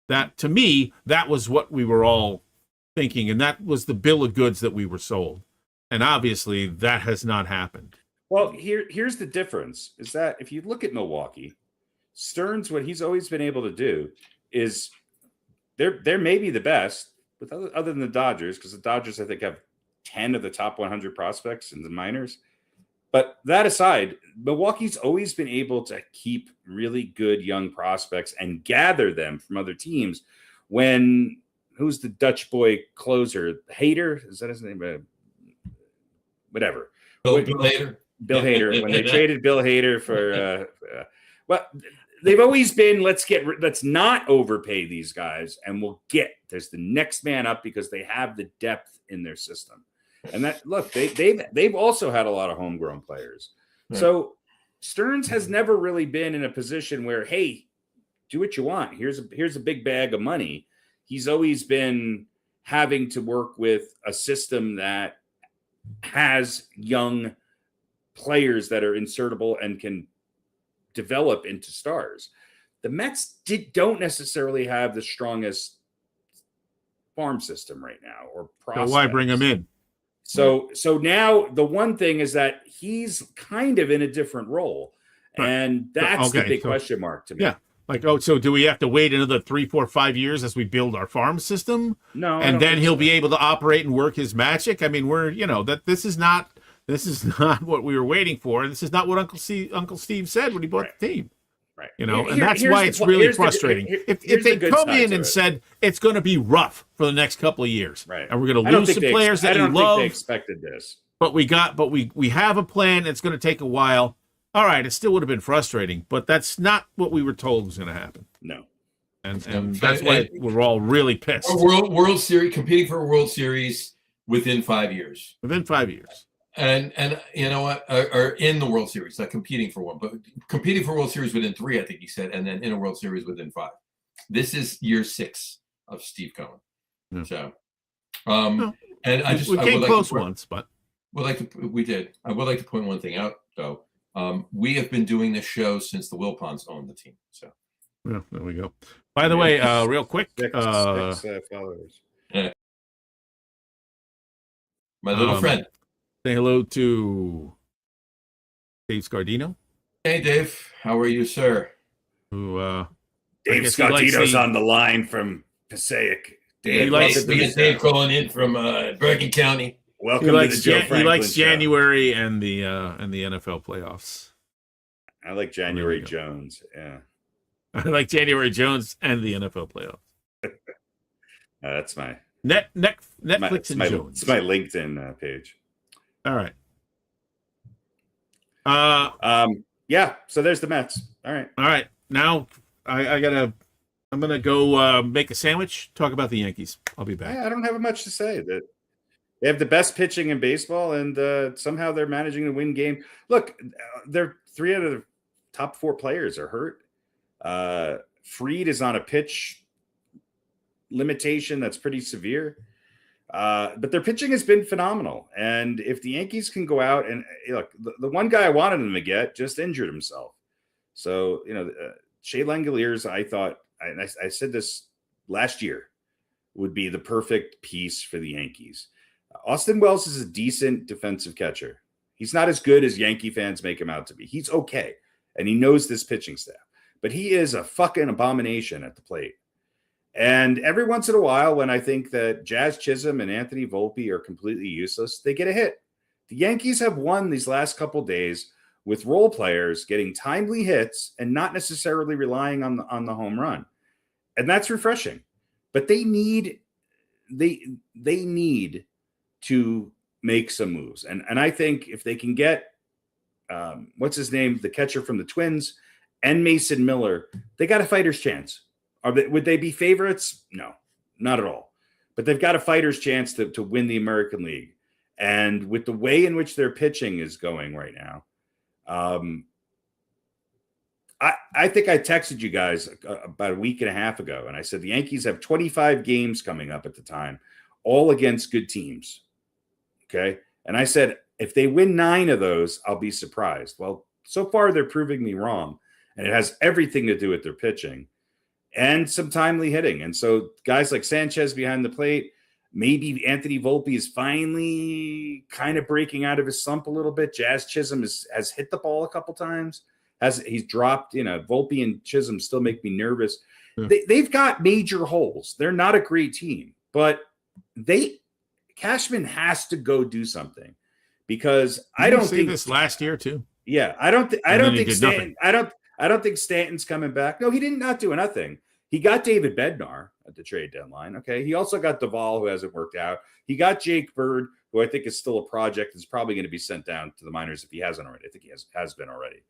That, to me, that was what we were all thinking, and that was the bill of goods that we were sold. And obviously, that has not happened. Well, here's the difference, is that if you look at Milwaukee, Stearns, what he's always been able to do is they're maybe the best, but other than the Dodgers, because the Dodgers, I think, have 10 of the top 100 prospects in the minors. But that aside, Milwaukee's always been able to keep really good young prospects and gather them from other teams. Who's the Dutch boy closer? Hader? Is that his name? Whatever. Bill Hader. Bill Hader. When they traded Bill Hader for well, they've always been, let's not overpay these guys, and there's the next man up because they have the depth in their system. And that, look, they've also had a lot of homegrown players. Right. So Stearns has never really been in a position where, hey, do what you want. Here's a big bag of money. He's always been having to work with a system that has young players that are insertable and can develop into stars. The Mets don't necessarily have the strongest farm system right now, or prospects. So why bring him in? So now the one thing is that he's kind of in a different role, and that's the big question mark to me. Yeah. Like, so do we have to wait another 3, 4, 5 years as we build our farm system? No. And then he'll be able to operate and work his magic? I mean, this is not what we were waiting for. And this is not what Uncle Steve said when he bought the team. Right. You know, Here- and that's here's why the it's po- really here's the- frustrating. If here's they the good come side in to and it. said it's going to be rough for the next couple of years, Right. and we're going I to don't lose think some they players that I you don't think they love, expected this. but we have a plan. It's going to take a while. All right, it still would have been frustrating, but that's not what we were told was going to happen, No. and that's why we're all really pissed. A World Series, competing for a World Series within 5 years. Within 5 years. And you know what? Or in the World Series, not competing for one, but competing for World Series within 3, I think he said, and then in a World Series within 5. This is year 6 of Steve Cohen. Yeah. So, No, and we came close once, but we did. I would like to point one thing out, though. We have been doing this show since the Wilpons owned the team. So, yeah, there we go. By the way, real quick, Six followers. my little friend. say hello to Dave Scardino, Hey, Dave. How are you, sir? who Dave guess he likes Scotino's the- on the line from Passaic. He likes- we get Dave calling in from Bergen County. Welcome he likes to the Joe Franklin he likes show. January and the NFL playoffs. I like January go. Jones. Yeah. I like January Jones and the NFL playoffs. That's my Netflix and my, Jones. it's my LinkedIn page. All right. Yeah. So there's the Mets. All right. All right. Now I'm gonna go make a sandwich. Talk about the Yankees. I'll be back. I don't have much to say. That they have the best pitching in baseball, and somehow they're managing to win game. Look, they're 3 out of the top 4 players are hurt. Fried is on a pitch limitation that's pretty severe. But their pitching has been phenomenal. And if the Yankees can go out and look, the one guy I wanted them to get just injured himself. So, Shea Langoliers, I thought, and I said this last year, would be the perfect piece for the Yankees. Austin Wells is a decent defensive catcher. He's not as good as Yankee fans make him out to be. He's okay. And he knows this pitching staff. But he is a fucking abomination at the plate. And every once in a while, when I think that Jazz Chisholm and Anthony Volpe are completely useless, they get a hit. The Yankees have won these last couple days with role players getting timely hits and not necessarily relying on the home run. And that's refreshing. But they need to make some moves. And I think if they can get what's his name, the catcher from the Twins, and Mason Miller, they got a fighter's chance. Would they be favorites? No, not at all. But they've got a fighter's chance to win the American League. And with the way in which their pitching is going right now, I think I texted you guys about a week and a half ago, and I said the Yankees have 25 games coming up at the time, all against good teams. Okay? And I said, if they win 9 of those, I'll be surprised. Well, so far they're proving me wrong, and it has everything to do with their pitching and some timely hitting. And so guys like Sanchez behind the plate, maybe Anthony Volpe is finally kind of breaking out of his slump a little bit. Jazz Chisholm has hit the ball a couple times. He's dropped, Volpe and Chisholm still make me nervous. Yeah. They've got major holes. They're not a great team, but Cashman has to go do something because I don't think this last year too. Yeah, I don't think nothing. I don't think Stanton's coming back. No, he did not do nothing. He got David Bednar at the trade deadline. Okay. He also got Duvall, who hasn't worked out. He got Jake Bird, who I think is still a project. Is probably going to be sent down to the minors if he hasn't already. I think he has been already.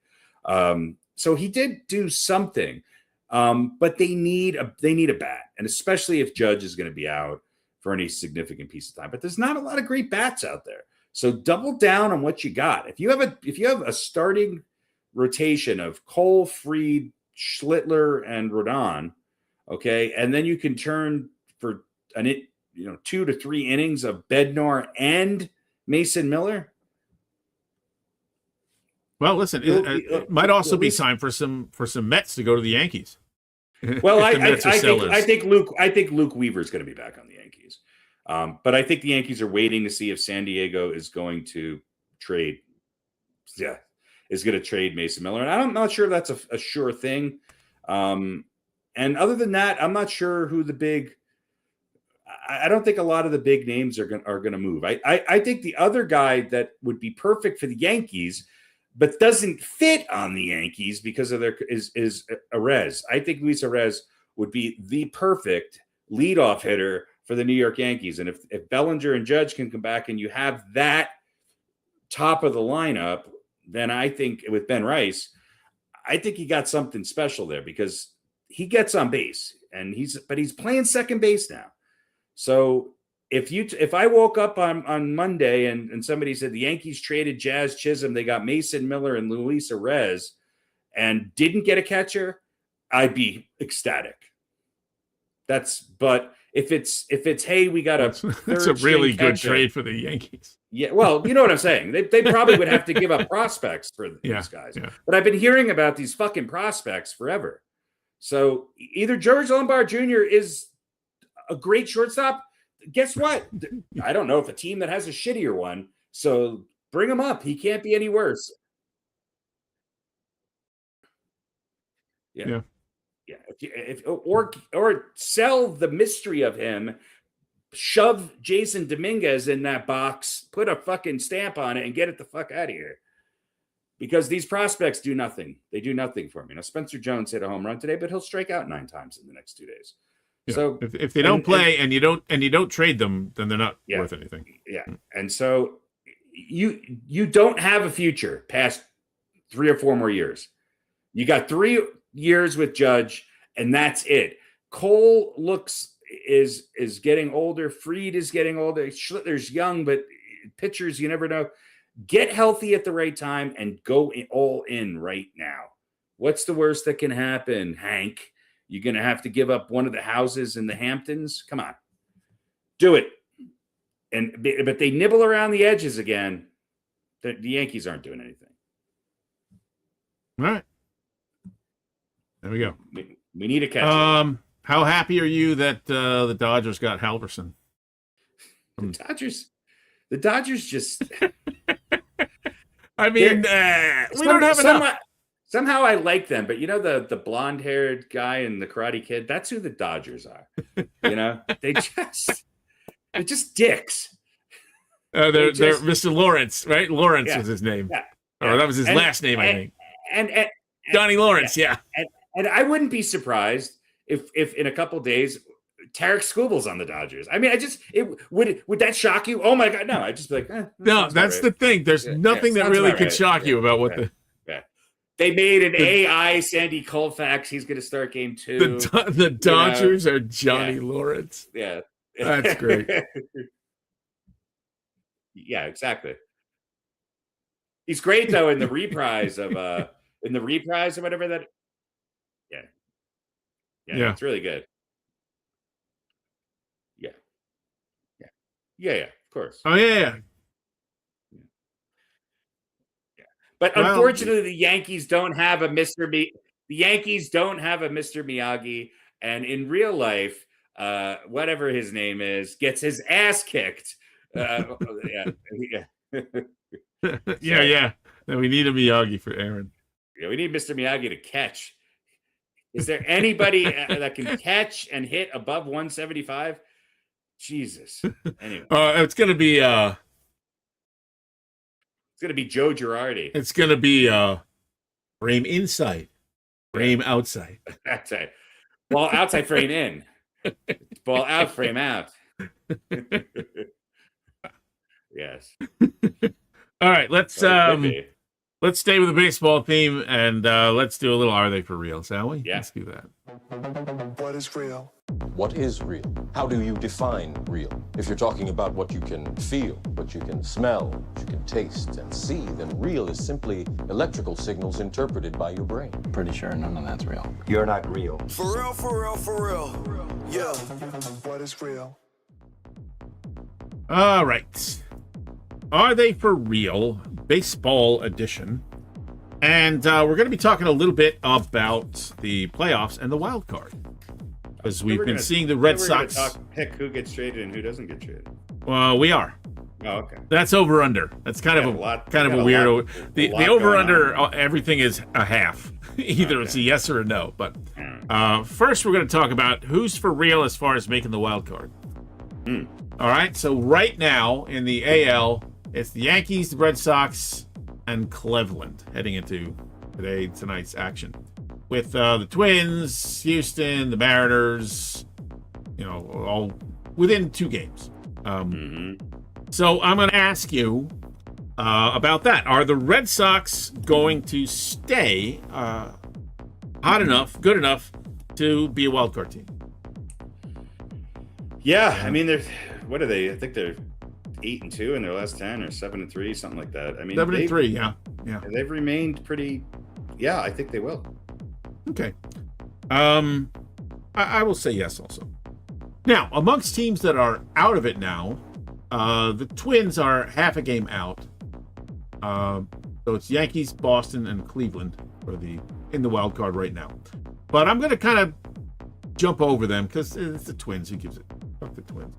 So he did do something. But they need a bat, and especially if Judge is going to be out for any significant piece of time. But there's not a lot of great bats out there. So double down on what you got. If you have a starting rotation of Cole, Fried, Schlittler, and Rodon, okay, and then you can turn for 2 to 3 innings of Bednar and Mason Miller. Well, listen, it might also be time for some Mets to go to the Yankees. Well, I think Luke Weaver is going to be back on the Yankees, but I think the Yankees are waiting to see if San Diego is going to trade. Yeah, is going to trade Mason Miller, and I'm not sure that's a sure thing. And other than that, I'm not sure who the big. I don't think a lot of the big names are going to move. I think the other guy that would be perfect for the Yankees, but doesn't fit on the Yankees because of their is Arez. I think Luis Arez would be the perfect leadoff hitter for the New York Yankees. And if Bellinger and Judge can come back and you have that top of the lineup, then I think with Ben Rice, I think he got something special there because he gets on base and he's playing second base now. So if I woke up on Monday and somebody said the Yankees traded Jazz Chisholm, they got Mason Miller and Luis Arez and didn't get a catcher, I'd be ecstatic. But if it's hey, we got that's a really good trade for the Yankees. Yeah, well, you know what I'm saying. They probably would have to give up prospects for these guys. Yeah. But I've been hearing about these fucking prospects forever. So either George Lombard Jr. is a great shortstop. Guess what? I don't know if a team that has a shittier one. So bring him up. He can't be any worse. Yeah. If or sell the mystery of him, shove Jason Dominguez in that box, put a fucking stamp on it, and get it the fuck out of here. Because these prospects do nothing. They do nothing for me. Now Spencer Jones hit a home run today, but he'll strike out 9 times in the next 2 days. Yeah. So if they don't play and you don't trade them, then they're not worth anything. Yeah, and so you don't have a future past 3 or 4 more years. You got 3 years with Judge, and that's it. Cole is getting older. Fried is getting older. Schlittler's young, but pitchers, you never know. Get healthy at the right time and go all in right now. What's the worst that can happen, Hank? You're going to have to give up one of the houses in the Hamptons? Come on. Do it. But they nibble around the edges again. The Yankees aren't doing anything. All right. There we go. We need a catcher. How happy are you that the Dodgers got Halverson? The Dodgers just. I mean, we don't have enough. Somehow I like them, but you know the blonde-haired guy in the Karate Kid. That's who the Dodgers are. You know, they're just dicks. They're Mr. Lawrence, right? Lawrence was his name. Yeah. Oh, that was his last name, I think. And Johnny Lawrence, yeah. And I wouldn't be surprised if in a couple days Tarek Skubal's on the Dodgers. I mean, would that shock you? Oh my God, no! I'd just be like, no. That's right. The thing. There's nothing that really could shock you about what the. Yeah. They made an AI Sandy Koufax. He's going to start game 2. The Dodgers are Johnny Lawrence. Yeah, that's great. Yeah, exactly. He's great though in the reprise of whatever that. Yeah, it's really good. Yeah, of course. Oh yeah. But unfortunately, the Yankees don't have a Mr. Miyagi, and in real life, whatever his name is, gets his ass kicked. Yeah. Then we need a Miyagi for Aaron. Yeah, we need Mr. Miyagi to catch. Is there anybody that can catch and hit above 175? Jesus. Anyway, it's gonna be Joe Girardi. It's gonna be frame inside, frame outside. That's right. Ball outside, frame in. Ball out, frame out. Yes. All right, let's stay with the baseball theme and let's do a little "Are They for Real?" Shall we? Yeah. Let's do that. What is real? What is real? How do you define real? If you're talking about what you can feel, what you can smell, what you can taste and see, then real is simply electrical signals interpreted by your brain. Pretty sure none of that's real. You're not real. For real, for real, for real. Yeah. What is real? All right. Are They for Real? Baseball edition. And we're going to be talking a little bit about the playoffs and the wild card. Because we've been seeing the Red Sox pick who gets traded and who doesn't get traded. Well, we are. Oh, okay. That's over under. That's kind of a weird. The over under everything is a half. Either it's a yes or a no. But first, we're going to talk about who's for real as far as making the wild card. All right. So right now in the AL, it's the Yankees, the Red Sox, and Cleveland heading into tonight's action. With the Twins, Houston, the Mariners, all within 2 games. So I'm going to ask you about that. Are the Red Sox going to stay hot enough, good enough to be a wild card team? Yeah, I mean, what are they? I think they're 8-2 in their last 10, or 7-3, something like that. I mean, 7-3, yeah. They've remained pretty. Yeah, I think they will. Okay. I will say yes also. Now, amongst teams that are out of it now, the Twins are half a game out. So it's Yankees, Boston, and Cleveland in the wild card right now. But I'm going to kind of jump over them because it's the Twins. Who gives it? Fuck the Twins.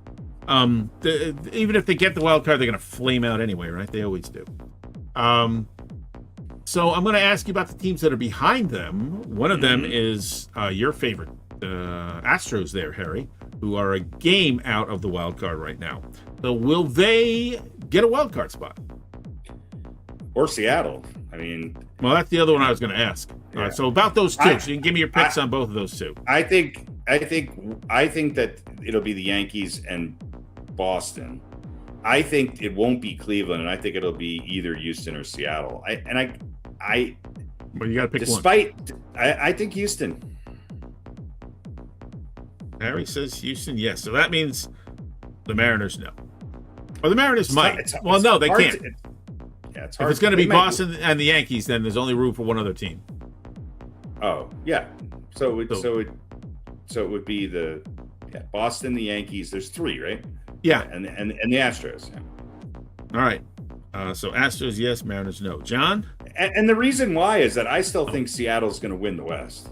Even if they get the wild card, they're going to flame out anyway, right? They always do. So I'm going to ask you about the teams that are behind them. One of them is your favorite, Astros there, Harry, who are a game out of the wild card right now. So will they get a wild card spot? Or Seattle. I mean, well, that's the other one I was going to ask. Yeah. All right, so about those two, so you can give me your picks on both of those two. I think that it'll be the Yankees and Boston. I think it won't be Cleveland, and I think it'll be either Houston or Seattle. Well, you got to pick one. I think Houston. Harry says Houston, yes. So that means the Mariners, no. Or the Mariners might. No, they can't. It's hard. If it's going to be Boston and the Yankees, then there's only room for one other team. Oh, yeah. So it would be the Boston, the Yankees. There's 3, right? Yeah. And the Astros. Yeah. All right. So Astros, yes. Mariners, no. John? And the reason why is that I still think Seattle's going to win the West.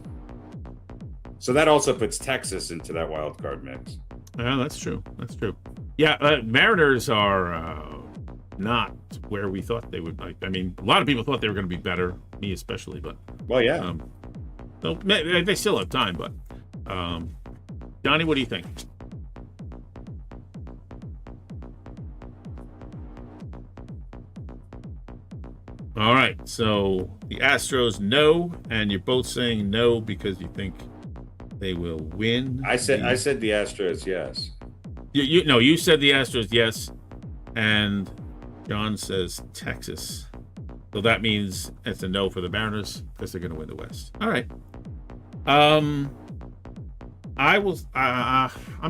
So that also puts Texas into that wild card mix. Yeah, that's true. That's true. Yeah, Mariners are not where we thought they would. I mean, a lot of people thought they were going to be better, me especially. But well, yeah. So they still have time. But Johnny, what do you think? All right, so the Astros, no, and you're both saying no because you think they will win. I said the Astros, yes. You said the Astros, yes, and John says Texas. So that means it's a no for the Mariners because they're going to win the West. All right. I'm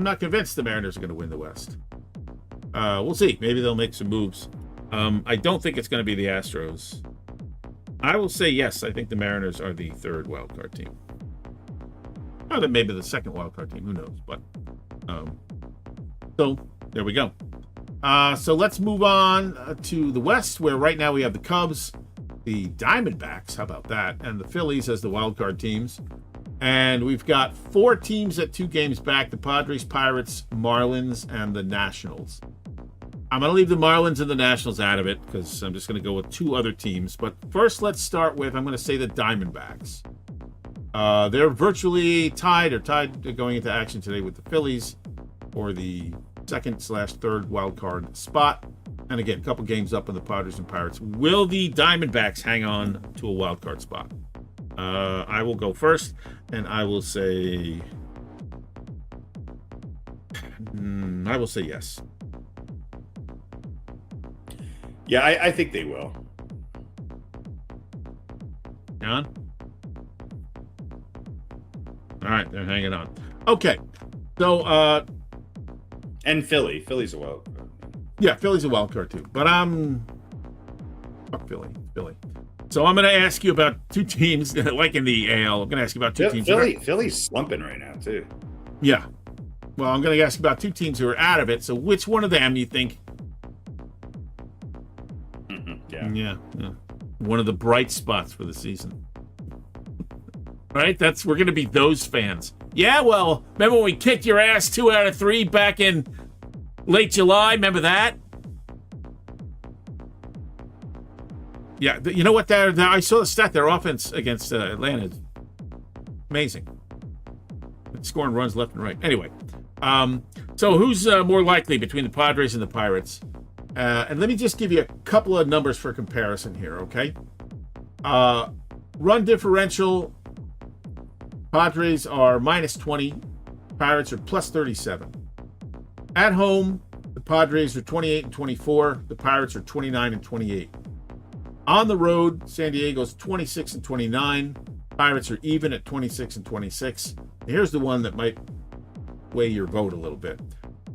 not convinced the Mariners are going to win the West. We'll see. Maybe they'll make some moves. I don't think it's going to be the Astros. I will say yes. I think the Mariners are the 3rd wildcard team. Or then maybe the 2nd wildcard team. Who knows? But so there we go. So let's move on to the West, where right now we have the Cubs, the Diamondbacks. How about that? And the Phillies as the wildcard teams. And we've got 4 teams at 2 games back: the Padres, Pirates, Marlins, and the Nationals. I'm going to leave the Marlins and the Nationals out of it because I'm just going to go with 2 other teams. But first, let's start with, I'm going to say the Diamondbacks. They're virtually tied going into action today with the Phillies for the 2nd/3rd wild card spot. And again, a couple games up on the Padres and Pirates. Will the Diamondbacks hang on to a wild card spot? I will go first, and I will say yes. Yeah, I think they will. John? All right, they're hanging on. Okay, so and Philly's a wild card. Yeah, Philly's a wild card too, but fuck Philly. So I'm going to ask you about 2 teams, like in the AL. I'm going to ask you about 2 teams. Philly's slumping right now too. Yeah. Well, I'm going to ask you about 2 teams who are out of it. So which one of them you think? Yeah. One of the bright spots for the season. Right? We're going to be those fans. Yeah, well, remember when we kicked your ass 2 out of 3 back in late July? Remember that? Yeah, you know what? I saw the stat. Their offense against Atlanta is amazing. It's scoring runs left and right. Anyway, so who's more likely between the Padres and the Pirates And let me just give you a couple of numbers for comparison here, okay? Run differential, Padres are -20, Pirates are +37. At home, the Padres are 28 and 24, the Pirates are 29 and 28. On the road, San Diego's 26 and 29, Pirates are even at 26 and 26. Here's the one that might weigh your vote a little bit.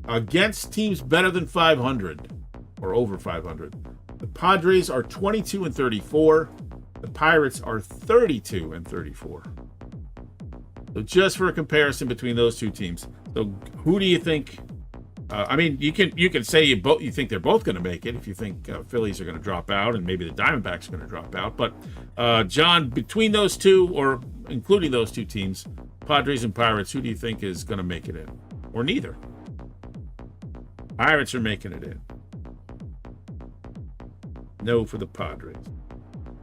Against teams better than 500 or over 500, the Padres are 22 and 34. The Pirates are 32 and 34. So just for a comparison between those two teams. So who do you think? I mean, you can say you think they're both going to make it if you think Phillies are going to drop out and maybe the Diamondbacks are going to drop out. But John, between those two or including those two teams, Padres and Pirates, who do you think is going to make it in? Or neither? Pirates are making it in. No for the Padres.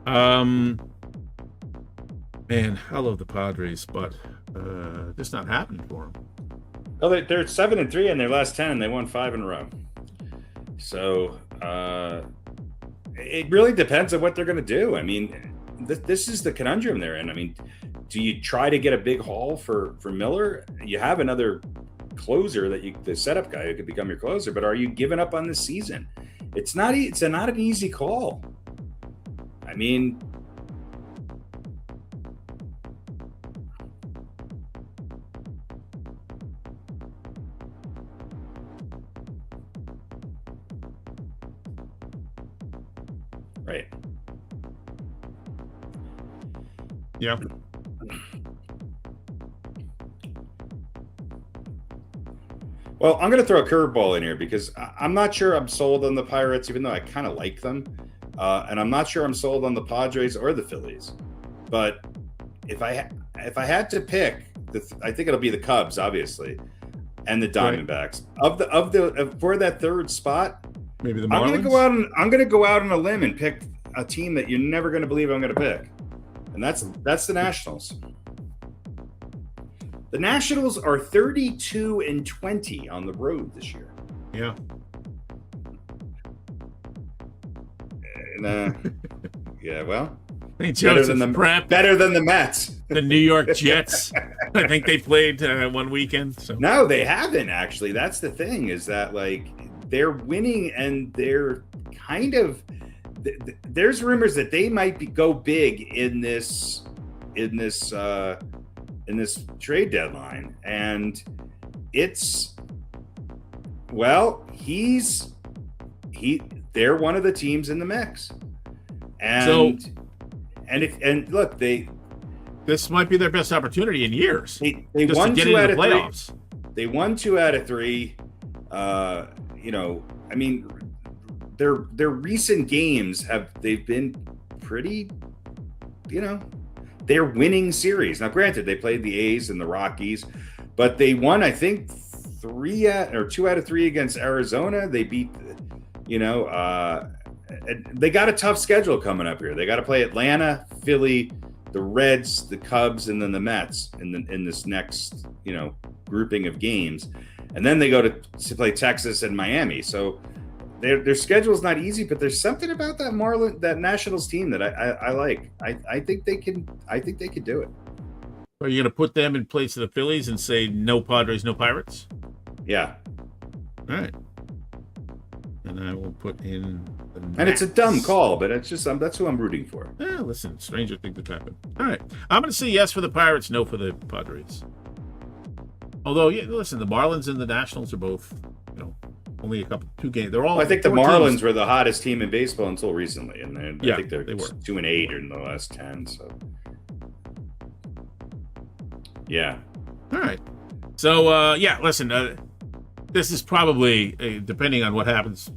Man, I love the Padres, but just not happening for them. Oh, they're 7-3 in their last 10, and they won 5 in a row. So it really depends on what they're going to do. I mean, this is the conundrum they're in. I mean, do you try to get a big haul for Miller? You have another closer the setup guy who could become your closer, but are you giving up on this season? It's not an easy call. I mean, right. Yeah. Well, I'm going to throw a curveball in here because I'm not sure I'm sold on the Pirates, even though I kind of like them. And I'm not sure I'm sold on the Padres or the Phillies. But if I had to pick, I think it'll be the Cubs, obviously, and the Diamondbacks. Right. For that third spot, maybe the Marlins. I'm going to go out on a limb and pick a team that you're never going to believe I'm going to pick, and that's the Nationals. The Nationals are 32 and 20 on the road this year. Yeah. And, yeah, well, better than the Mets. The New York Jets. I think they played one weekend. So no, they haven't actually. That's the thing, is that like they're winning and they're kind of. There's rumors that they might go big in this trade deadline, and it's they're one of the teams in the mix, and look, this might be their best opportunity in years. They won 2 out of playoffs. 3. They won 2 out of 3. I mean, their recent games they've been pretty, they're winning series. Now, granted, they played the A's and the Rockies, but they won, I think, 2 out of 3 against Arizona. They beat, they got a tough schedule coming up here. They got to play Atlanta, Philly, the Reds, the Cubs, and then the Mets in this next, grouping of games. And then they go to play Texas and Miami. So their schedule is not easy, but there's something about that Nationals team that I like. I think they can do it. Are you going to put them in place of the Phillies and say no Padres, no Pirates? Yeah. All right. And I will put in the Nats. And it's a dumb call, but it's just that's who I'm rooting for. Yeah, listen, stranger things have happened. All right. I'm going to say yes for the Pirates, no for the Padres. Although, listen, the Marlins and the Nationals are both, only 2 games. They're all. Well, I think the 4 Marlins teams. were the hottest team in baseball until recently, and I think they were 2-8 in the last 10. So, yeah. All right. So, listen. This is probably depending on what happens,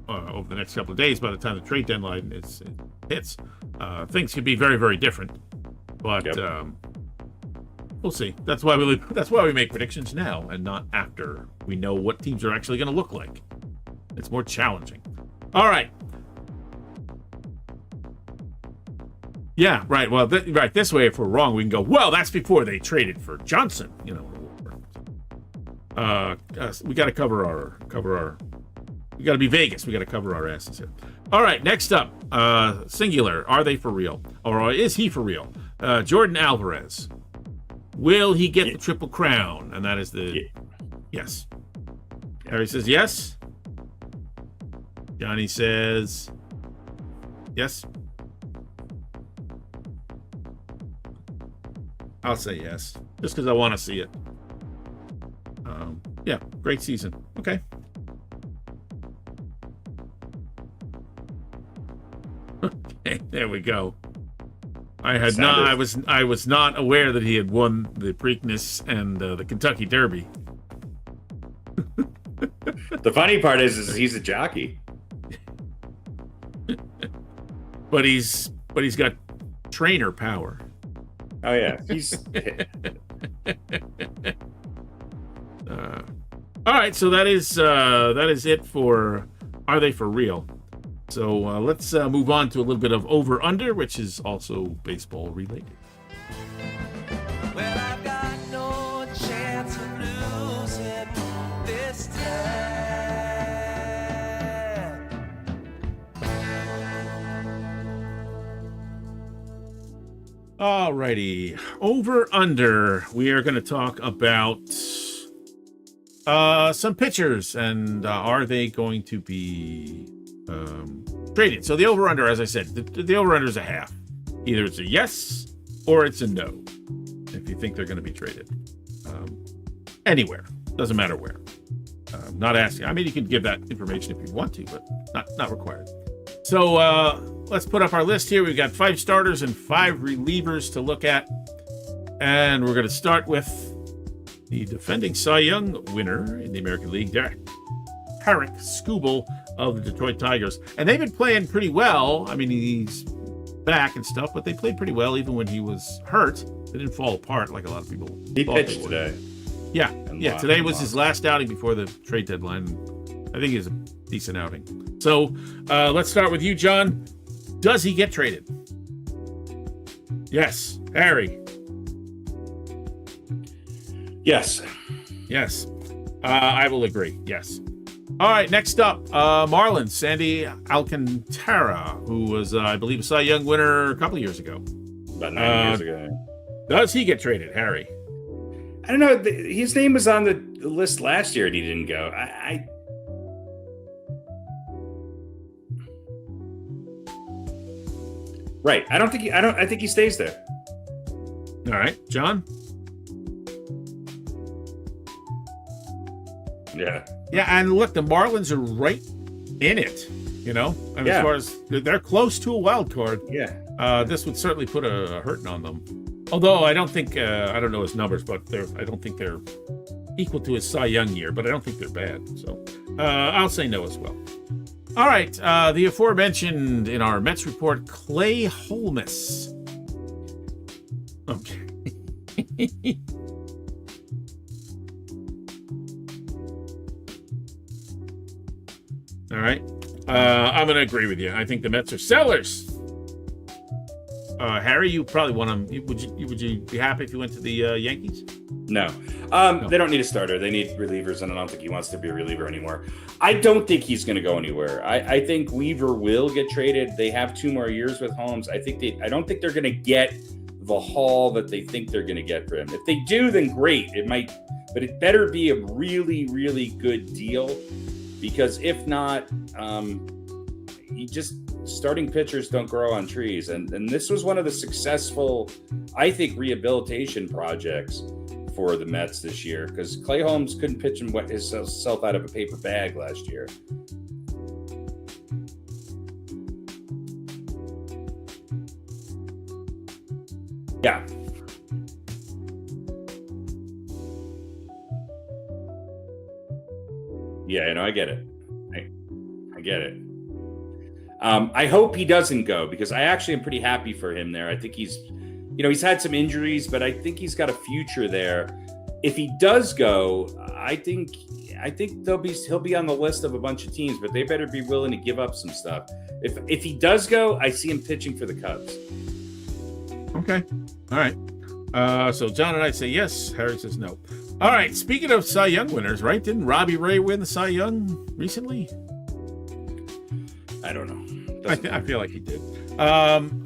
over the next couple of days. By the time the trade deadline hits, things could be very, very different. But we'll see. That's why we make predictions now and not after we know what teams are actually going to look like. It's more challenging. All right. Yeah, right. Well, this way, if we're wrong, we can go, well, that's before they traded for Johnson. We got to cover our We got to be Vegas. We got to cover our asses here. All right, next up, singular. Are they for real, or is he for real? Jordan Alvarez. Will he get the Triple Crown? And that is the yes. Harry says yes. Johnny says yes. I'll say yes, just because I want to see it. Yeah, great season. Okay. Okay, there we go. I was not aware that he had won the Preakness and the Kentucky Derby. The funny part is he's a jockey. but he's got trainer power. Oh yeah, he's. All right, so that is it for Are They For Real? So let's move on to a little bit of Over Under, which is also baseball related. Well, I've got no chance of losing this time. All righty, Over Under. We are going to talk about some pitchers and are they going to be traded? So the over-under, as I said, the over-under is a half. Either it's a yes or it's a no. If you think they're going to be traded anywhere, doesn't matter where. Not asking. I mean, you can give that information if you want to, but not required. So let's put up our list here. We've got 5 starters and 5 relievers to look at, and we're going to start with the defending Cy Young winner in the American League, Derek Skubal of the Detroit Tigers. And they've been playing pretty well. I mean, he's back and stuff, but they played pretty well even when he was hurt. They didn't fall apart like a lot of people He thought pitched they would. today. Yeah. Today was his last outing before the trade deadline. I think it's a decent outing. So let's start with you, John. Does he get traded? Yes. Harry. Yes. Yes. I will agree. Yes. All right, next up, Marlins, Sandy Alcantara, who was, I believe, a Cy Young winner a couple of years ago. About 9 years ago. Does he get traded, Harry? I don't know. His name was on the list last year and he didn't go. Right. I think he stays there. All right, John? Yeah. Yeah, and look, the Marlins are right in it, you know? I mean, as far as they're close to a wild card. Yeah. This would certainly put a hurting on them. Although I don't think, I don't know his numbers, but I don't think they're equal to his Cy Young year, but I don't think they're bad. So I'll say no as well. All right, the aforementioned in our Mets report, Clay Holmes. Okay. All right. I'm going to agree with you. I think the Mets are sellers. Harry, you probably want them. Would you be happy if you went to the Yankees? No. They don't need a starter. They need relievers, and I don't think he wants to be a reliever anymore. I don't think he's going to go anywhere. I think Weaver will get traded. They have 2 more years with Holmes. I don't think they're going to get the haul that they think they're going to get for him. If they do, then great. It might, but it better be a really, really good deal, because if not, starting pitchers don't grow on trees. And this was one of the successful, I think, rehabilitation projects for the Mets this year, because Clay Holmes couldn't pitch and wet himself out of a paper bag last year. Yeah. Yeah, I get it. I get it. I hope he doesn't go, because I actually am pretty happy for him there. I think he's had some injuries, but I think he's got a future there. If he does go, I think he'll be on the list of a bunch of teams, but they better be willing to give up some stuff. If he does go, I see him pitching for the Cubs. Okay. All right. So John and I say yes. Harry says no. All right. Speaking of Cy Young winners, right? Didn't Robbie Ray win the Cy Young recently? I don't know. I feel like he did. On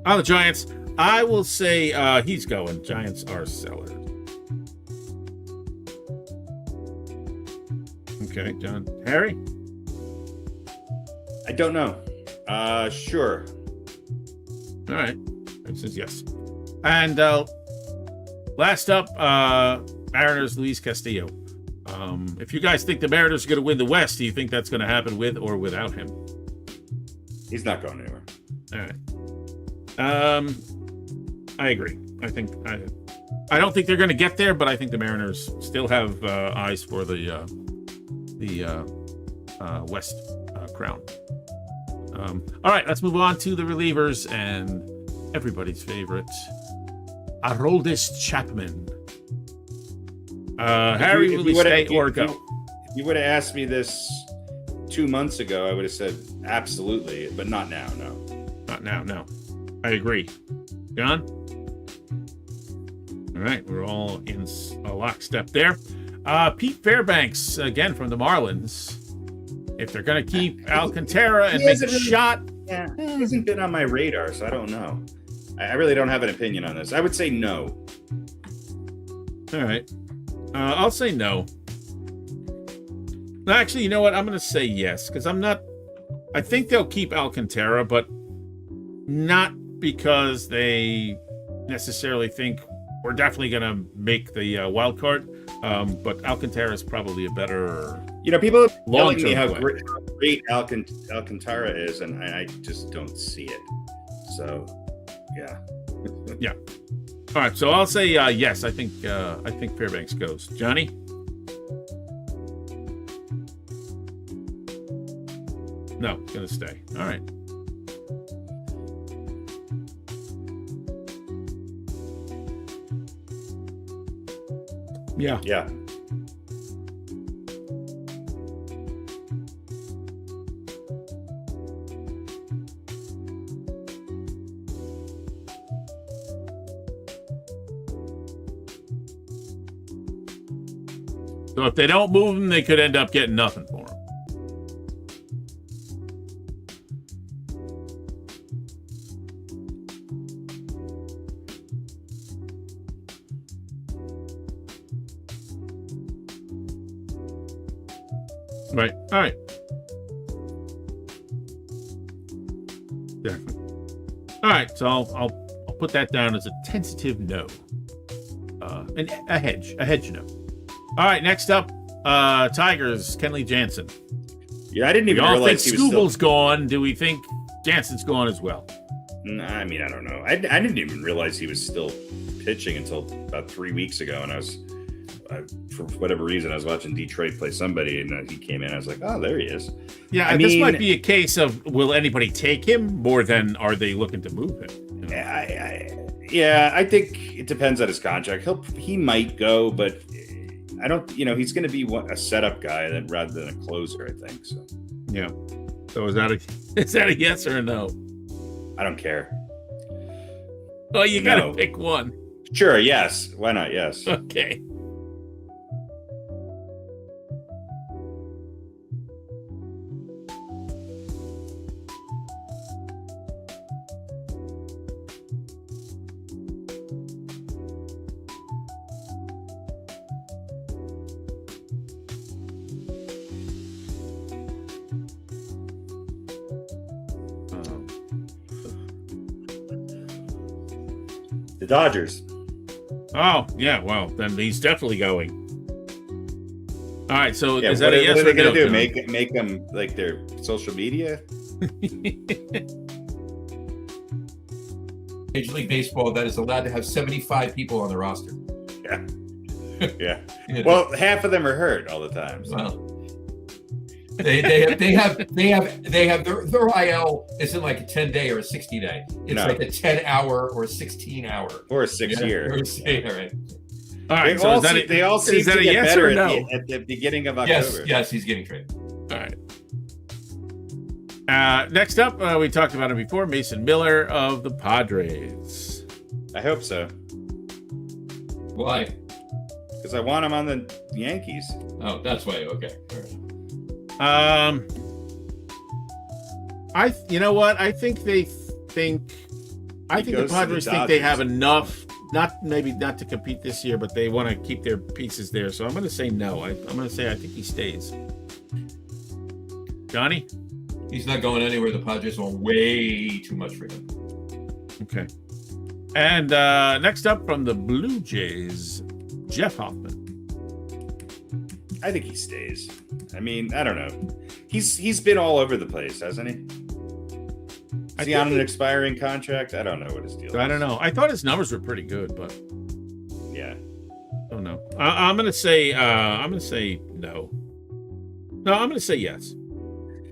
the Giants, I will say he's going. Giants are sellers. Okay, John. Harry? I don't know. Sure. All right. It says yes. And last up, Mariners, Luis Castillo. If you guys think the Mariners are going to win the West, do you think that's going to happen with or without him? He's not going anywhere. All right. I agree. I don't think they're going to get there, but I think the Mariners still have eyes for the West crown. All right, let's move on to the relievers and everybody's favorite, Aroldis Chapman. Harry, will he stay or go? If you would have asked me this 2 months ago, I would have said absolutely, but not now. No, not now. No, I agree. John? All right, we're all in a lockstep there. Pete Fairbanks, again from the Marlins. If they're going to keep Alcantara and make a shot. Yeah, he hasn't been on my radar, so I don't know. I really don't have an opinion on this. I would say no. All right. I'll say no. Actually, you know what? I'm going to say yes, because I think they'll keep Alcantara, but not because they necessarily think we're definitely going to make the wild card. But Alcantara is probably a better. People are telling me how play. great Alcantara is, and I just don't see it. So, yeah. Yeah. All right. So I'll say yes. I think Fairbanks goes. Johnny? No, going to stay. All right. Yeah. Yeah. So if they don't move him, they could end up getting nothing for him. Right. All right. Yeah. All right. So I'll put that down as a tentative no. And a hedge no. All right. Next up, Tigers, Kenley Jansen. Yeah, I didn't even we all realize think he was Skubal's gone. Do we think Jansen's gone as well? I mean, I don't know. I didn't even realize he was still pitching until about 3 weeks ago, and I was. For whatever reason, I was watching Detroit play somebody, and he came in. I was like, "Oh, there he is." Yeah, this might be a case of will anybody take him more than are they looking to move him? You know? I think it depends on his contract. He might go, but I don't. He's going to be a setup guy rather than a closer. I think so. Yeah. So is that a yes or a no? I don't care. Well, you got to pick one. Sure. Yes. Why not? Yes. Okay. The Dodgers. Oh, yeah. Well, then he's definitely going. All right. So Yeah, is that a yes what or are they no? going to do? Make them like their social media? Major League Baseball that is allowed to have 75 people on the roster. Yeah. Yeah. You know. Well, half of them are hurt all the time. So. Well, they have their IL isn't like a 10-day or a 60-day. It's like a 10-hour or a 16-hour Or a 6-year. All right. All right. They all seem to get yes better or no? at the beginning of October. Yes, he's getting traded. All right. Next up, we talked about him before, Mason Miller of the Padres. I hope so. Why? Because I want him on the Yankees. Oh, that's why. Okay. You know what? I think the Padres think they have enough, not to compete this year, but they want to keep their pieces there. So I'm going to say no. I'm going to say I think he stays. Johnny? He's not going anywhere. The Padres want way too much for him. Okay. And next up from the Blue Jays, Jeff Hoffman. I think he stays. I mean, I don't know. He's been all over the place, hasn't he? Is he on an expiring contract? I don't know what his deal is. I don't know. I thought his numbers were pretty good, but yeah, I don't know. I'm gonna say no. No, I'm gonna say yes.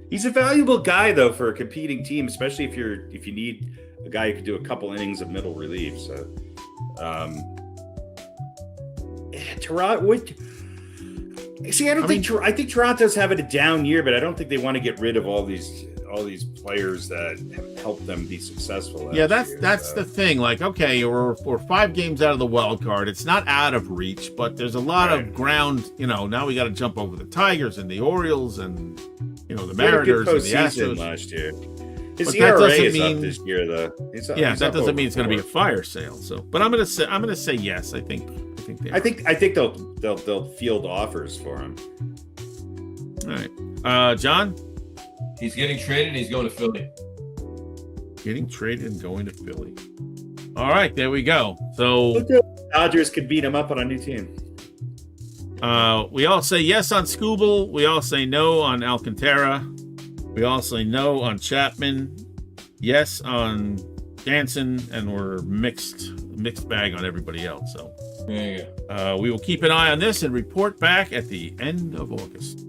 He's a valuable guy though for a competing team, especially if you need a guy who can do a couple innings of middle relief. So, Toronto. See, I think Toronto's having a down year, but I don't think they want to get rid of all these players that have helped them be successful. That's the thing. Like, okay, we're 5 games out of the wild card. It's not out of reach, but there's a lot of ground. Now we got to jump over the Tigers and the Orioles and the Mariners and the Astros last year. His But ERA that doesn't is mean- up this year, though. that doesn't mean it's going to be a fire sale. So, but I'm going to say yes. I think I think they'll field offers for him. All right, John. He's getting traded. He's going to Philly. Getting traded and going to Philly. All right, there we go. So The Dodgers could beat him up on a new team. we all say yes on Skubal. We all say no on Alcantara. We all say no on Chapman. Yes on Jansen, and we're mixed bag on everybody else. So There you go. we will keep an eye on this and report back at the end of August.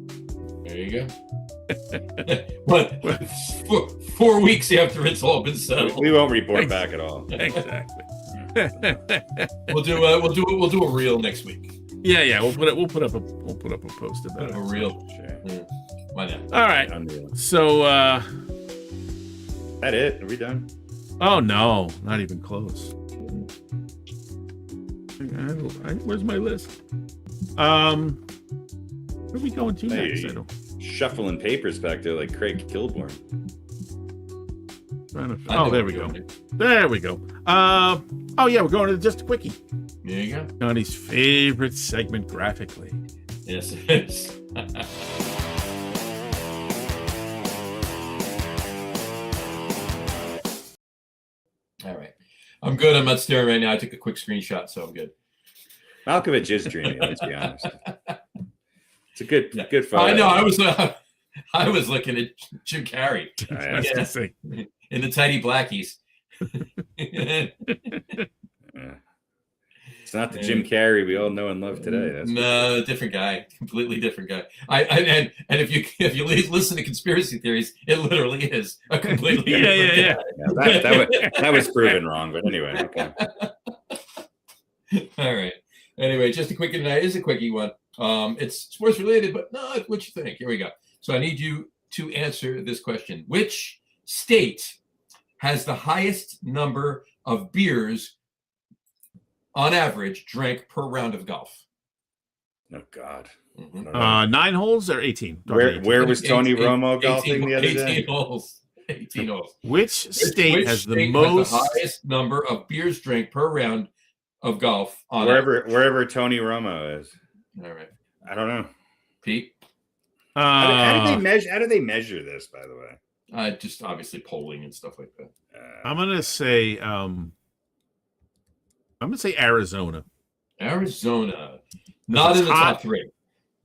There you go. What? 4 weeks after it's all been settled, We won't report back at all. Exactly. we'll do a reel next week. Yeah. We'll put up a post about A it. reel. Sure. Why not? All right. Unreal. So That it? Are we done? oh no, not even close. Where's my list? Where are we going to next? I don't. Shuffling papers back there like Craig Kilborn. Oh, there we go. There we go. Oh yeah, we're going to just a quickie. There you go. Johnny's favorite segment graphically. Yes, it is. All right. I'm good. I'm not staring right now. I took a quick screenshot, so I'm good. Malkovich is dreamy, let's be honest. It's a good photo. I know. I was looking at Jim Carrey I was gonna say. in the Tiny Blackies. Yeah. It's not the Jim Carrey we all know and love today. That's No, different guy, completely different guy. And if you listen to conspiracy theories, it literally is a completely Yeah. that was proven wrong, but anyway, okay. All right. Anyway, just a quickie tonight. Is a quickie one. It's sports related, but no, what you think? Here we go. So I need you to answer this question: which state has the highest number of beers on average drank per round of golf? Oh God. Mhm. I don't know. 9 holes or 18? Where was Tony 18 Romo golfing the other 18 day? holes. 18 holes. Which state has the state most? has the highest number of beers drank per round of golf on Wherever Tony Romo is. All right. I don't know. Pete? How do they measure this, by the way? Just obviously polling and stuff like that. I'm gonna say Arizona. Arizona. Not in the hot. top 3.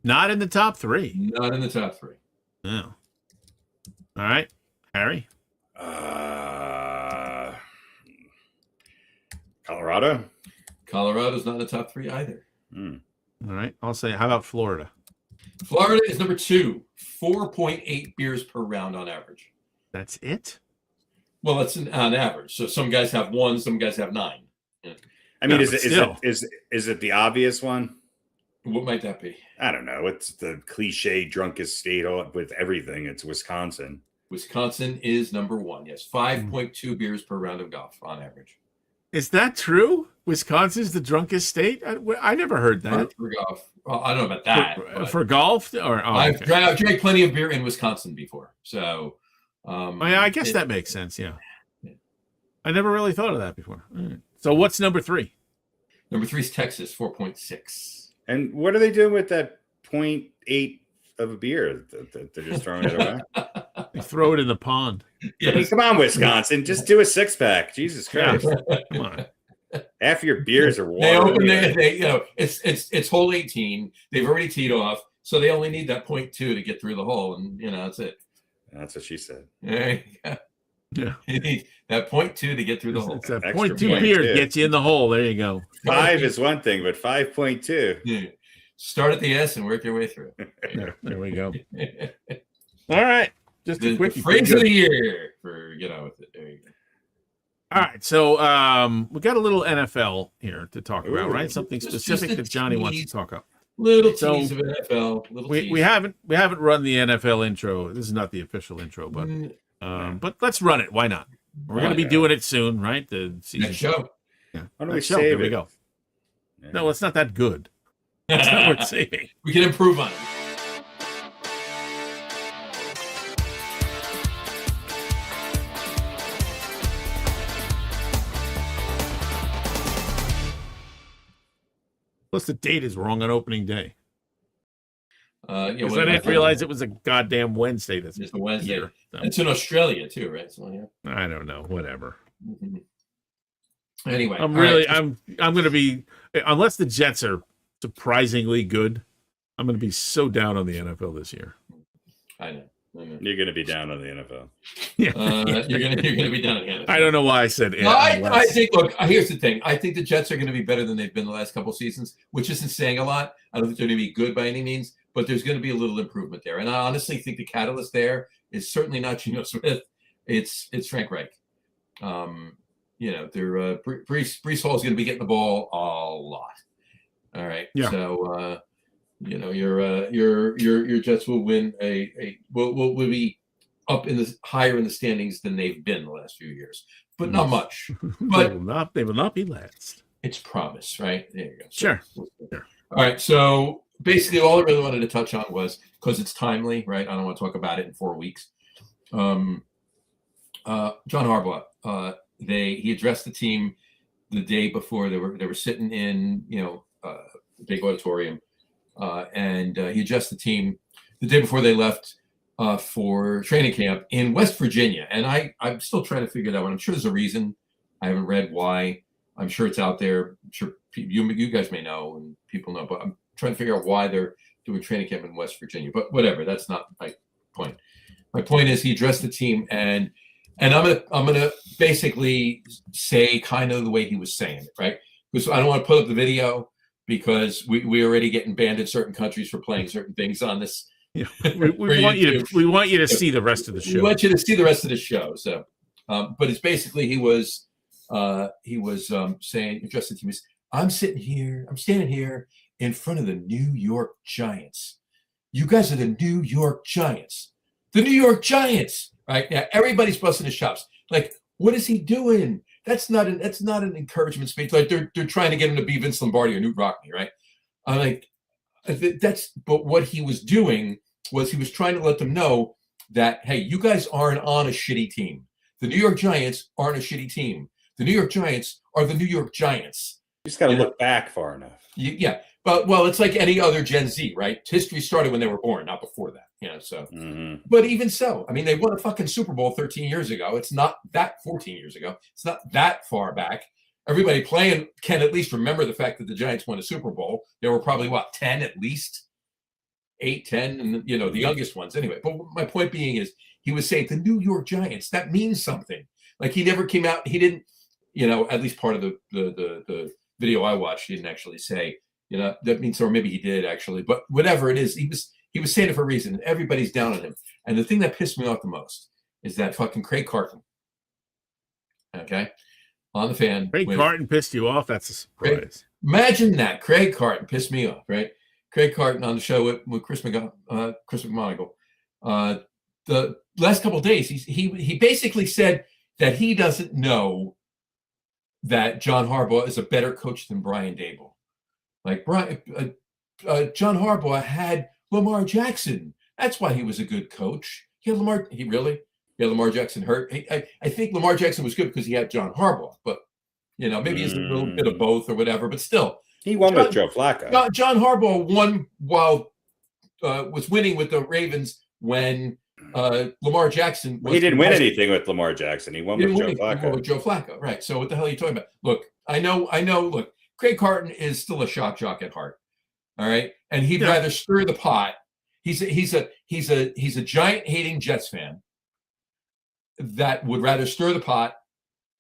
Not in the top 3. Not in the top 3. No. All right, Harry. Colorado. Colorado's not in the top 3 either. Hmm. All right, I'll say. How about Florida? Florida is number 2. 4.8 beers per round on average. That's it. Well, that's on average. So some guys have 1, some guys have 9. I mean, No, is but it still. is it the obvious one? What might that be? I don't know. It's the cliche drunkest state with everything. It's Wisconsin. Wisconsin is number 1. Yes, 5.2 beers per round of golf on average. Is that true? Wisconsin's the drunkest state? I never heard that. For golf. Well, I don't know about that. but For golf? Or I've drank plenty of beer in Wisconsin before. So I guess that makes sense. Yeah. I never really thought of that before. All right. So what's number 3? Number 3 is Texas, 4.6. And what are they doing with that 0.8 of a beer? They're just throwing it away. They throw it in the pond. I mean, come on, Wisconsin, just do a 6-pack. Jesus Christ! Come on. Half your beers are They water. open it's hole 18. They've already teed off, so they only need that 0.2 to get through the hole, and that's it. That's what she said. There you go. Yeah. You need that 0.2 to get through the hole. It's that Extra 0.2 point, beer too. gets you in the hole. There you go. 5 is one thing, but 5.2. Yeah. Start at the S and work your way through. Yeah, there we go. All right. Just a The quick phrase of the year for get on with it. There you go. All right, so we got a little NFL here to talk about, right? Something Just specific a that Johnny wants to tease. talk about. Little So, tease of NFL. Little We tease. haven't run the NFL intro. This is not the official intro, but let's run it. Why not? We're going to be doing it soon, right? The season Next show. Yeah. Why don't we Next show. save There we it? go. Yeah. No, it's not that good. It's not worth saving. We can improve on it. Plus, the date is wrong on opening day. Because Well, I didn't realize it was a goddamn Wednesday this It's a Wednesday. year. So, It's in Australia too, right? So, yeah. I don't know. Whatever. Mhm. Anyway, I'm all really, right. I'm going to be, unless the Jets are surprisingly good, I'm going to be so down on the NFL this year. I know. You're going to be down on the NFL. Yeah. You're gonna be done again. I don't know why I said No, I unless. think. Look, here's the thing. I think the Jets are going to be better than they've been the last couple seasons, which isn't saying a lot. I don't think they're going to be good by any means, but there's going to be a little improvement there. And I honestly think the catalyst there is certainly not Geno Smith. It's Frank Reich. They're Brees Hall is going to be getting the ball a lot. All right. Yeah. So your Jets will win will be up in the higher in the standings than they've been the last few years, but not much. But they will not be last. it's promise, right? There you go. Sure. All right. So basically, all I really wanted to touch on was because it's timely, right? I don't want to talk about it in 4 weeks. John Harbaugh, he addressed the team the day before. They were sitting in the big auditorium, and he addressed the team the day before they left for training camp in West Virginia. And I'm still trying to figure that out. I'm sure there's a reason. I haven't read why. I'm sure it's out there. I'm sure you guys may know and people know, but I'm trying to figure out why they're doing training camp in West Virginia. But whatever, that's not my point. My point is he addressed the team, and I'm gonna basically say kind of the way he was saying it, right? Because I don't want to put up the video because we already getting banned in certain countries for playing certain things on this. Yeah. We want you to see the rest of the show. We want you to see the rest of the show. So, but it's basically he was saying, addressed the team. I'm standing here in front of the New York Giants. You guys are the New York Giants. The New York Giants. Right now, everybody's busting his chops. Like, what is he doing? That's not an encouragement speech. Like they're trying to get him to be Vince Lombardi or Newt Rockney, right? I'm like, but what he was doing was he was trying to let them know that, hey, you guys aren't on a shitty team. The New York Giants aren't a shitty team. The New York Giants are the New York Giants. You just got to look back far enough. Yeah. But well, it's like any other Gen Z, right? History started when they were born, not before that. So. Mm-hmm. But even so, I mean, they won a fucking Super Bowl 13 years ago. It's not that 14 years ago. It's not that far back. Everybody playing can at least remember the fact that the Giants won a Super Bowl. There were probably 10 at least, 8, 10, and the youngest ones anyway. But my point being is he was saying the New York Giants, that means something. Like he never came out. He didn't, at least part of the video I watched, he didn't actually say, that means, or maybe he did actually, but whatever it is, he was saying it for a reason. Everybody's down on him. And the thing that pissed me off the most is that fucking Craig Carton. Okay. On the fan. Craig Carton pissed you off? That's a surprise. Imagine that. Craig Carton pissed me off, right? Craig Carton on the show with Chris McMonagle. The last couple of days, he basically said that he doesn't know that John Harbaugh is a better coach than Brian Daboll. Like John Harbaugh had Lamar Jackson. That's why he was a good coach. He had Lamar. He really? yeah, Lamar Jackson hurt. I think Lamar Jackson was good because he had John Harbaugh, but maybe it's a little bit of both or whatever. But still, he won with Joe Flacco. John Harbaugh won while was winning with the Ravens when Lamar Jackson. He didn't win anything with Lamar Jackson. He won with Joe Flacco. He won with Joe Flacco, right? So what the hell are you talking about? Look, I know. Look, Craig Carton is still a shock jock at heart. All right, and he'd rather stir the pot. He's a giant hating Jets fan that would rather stir the pot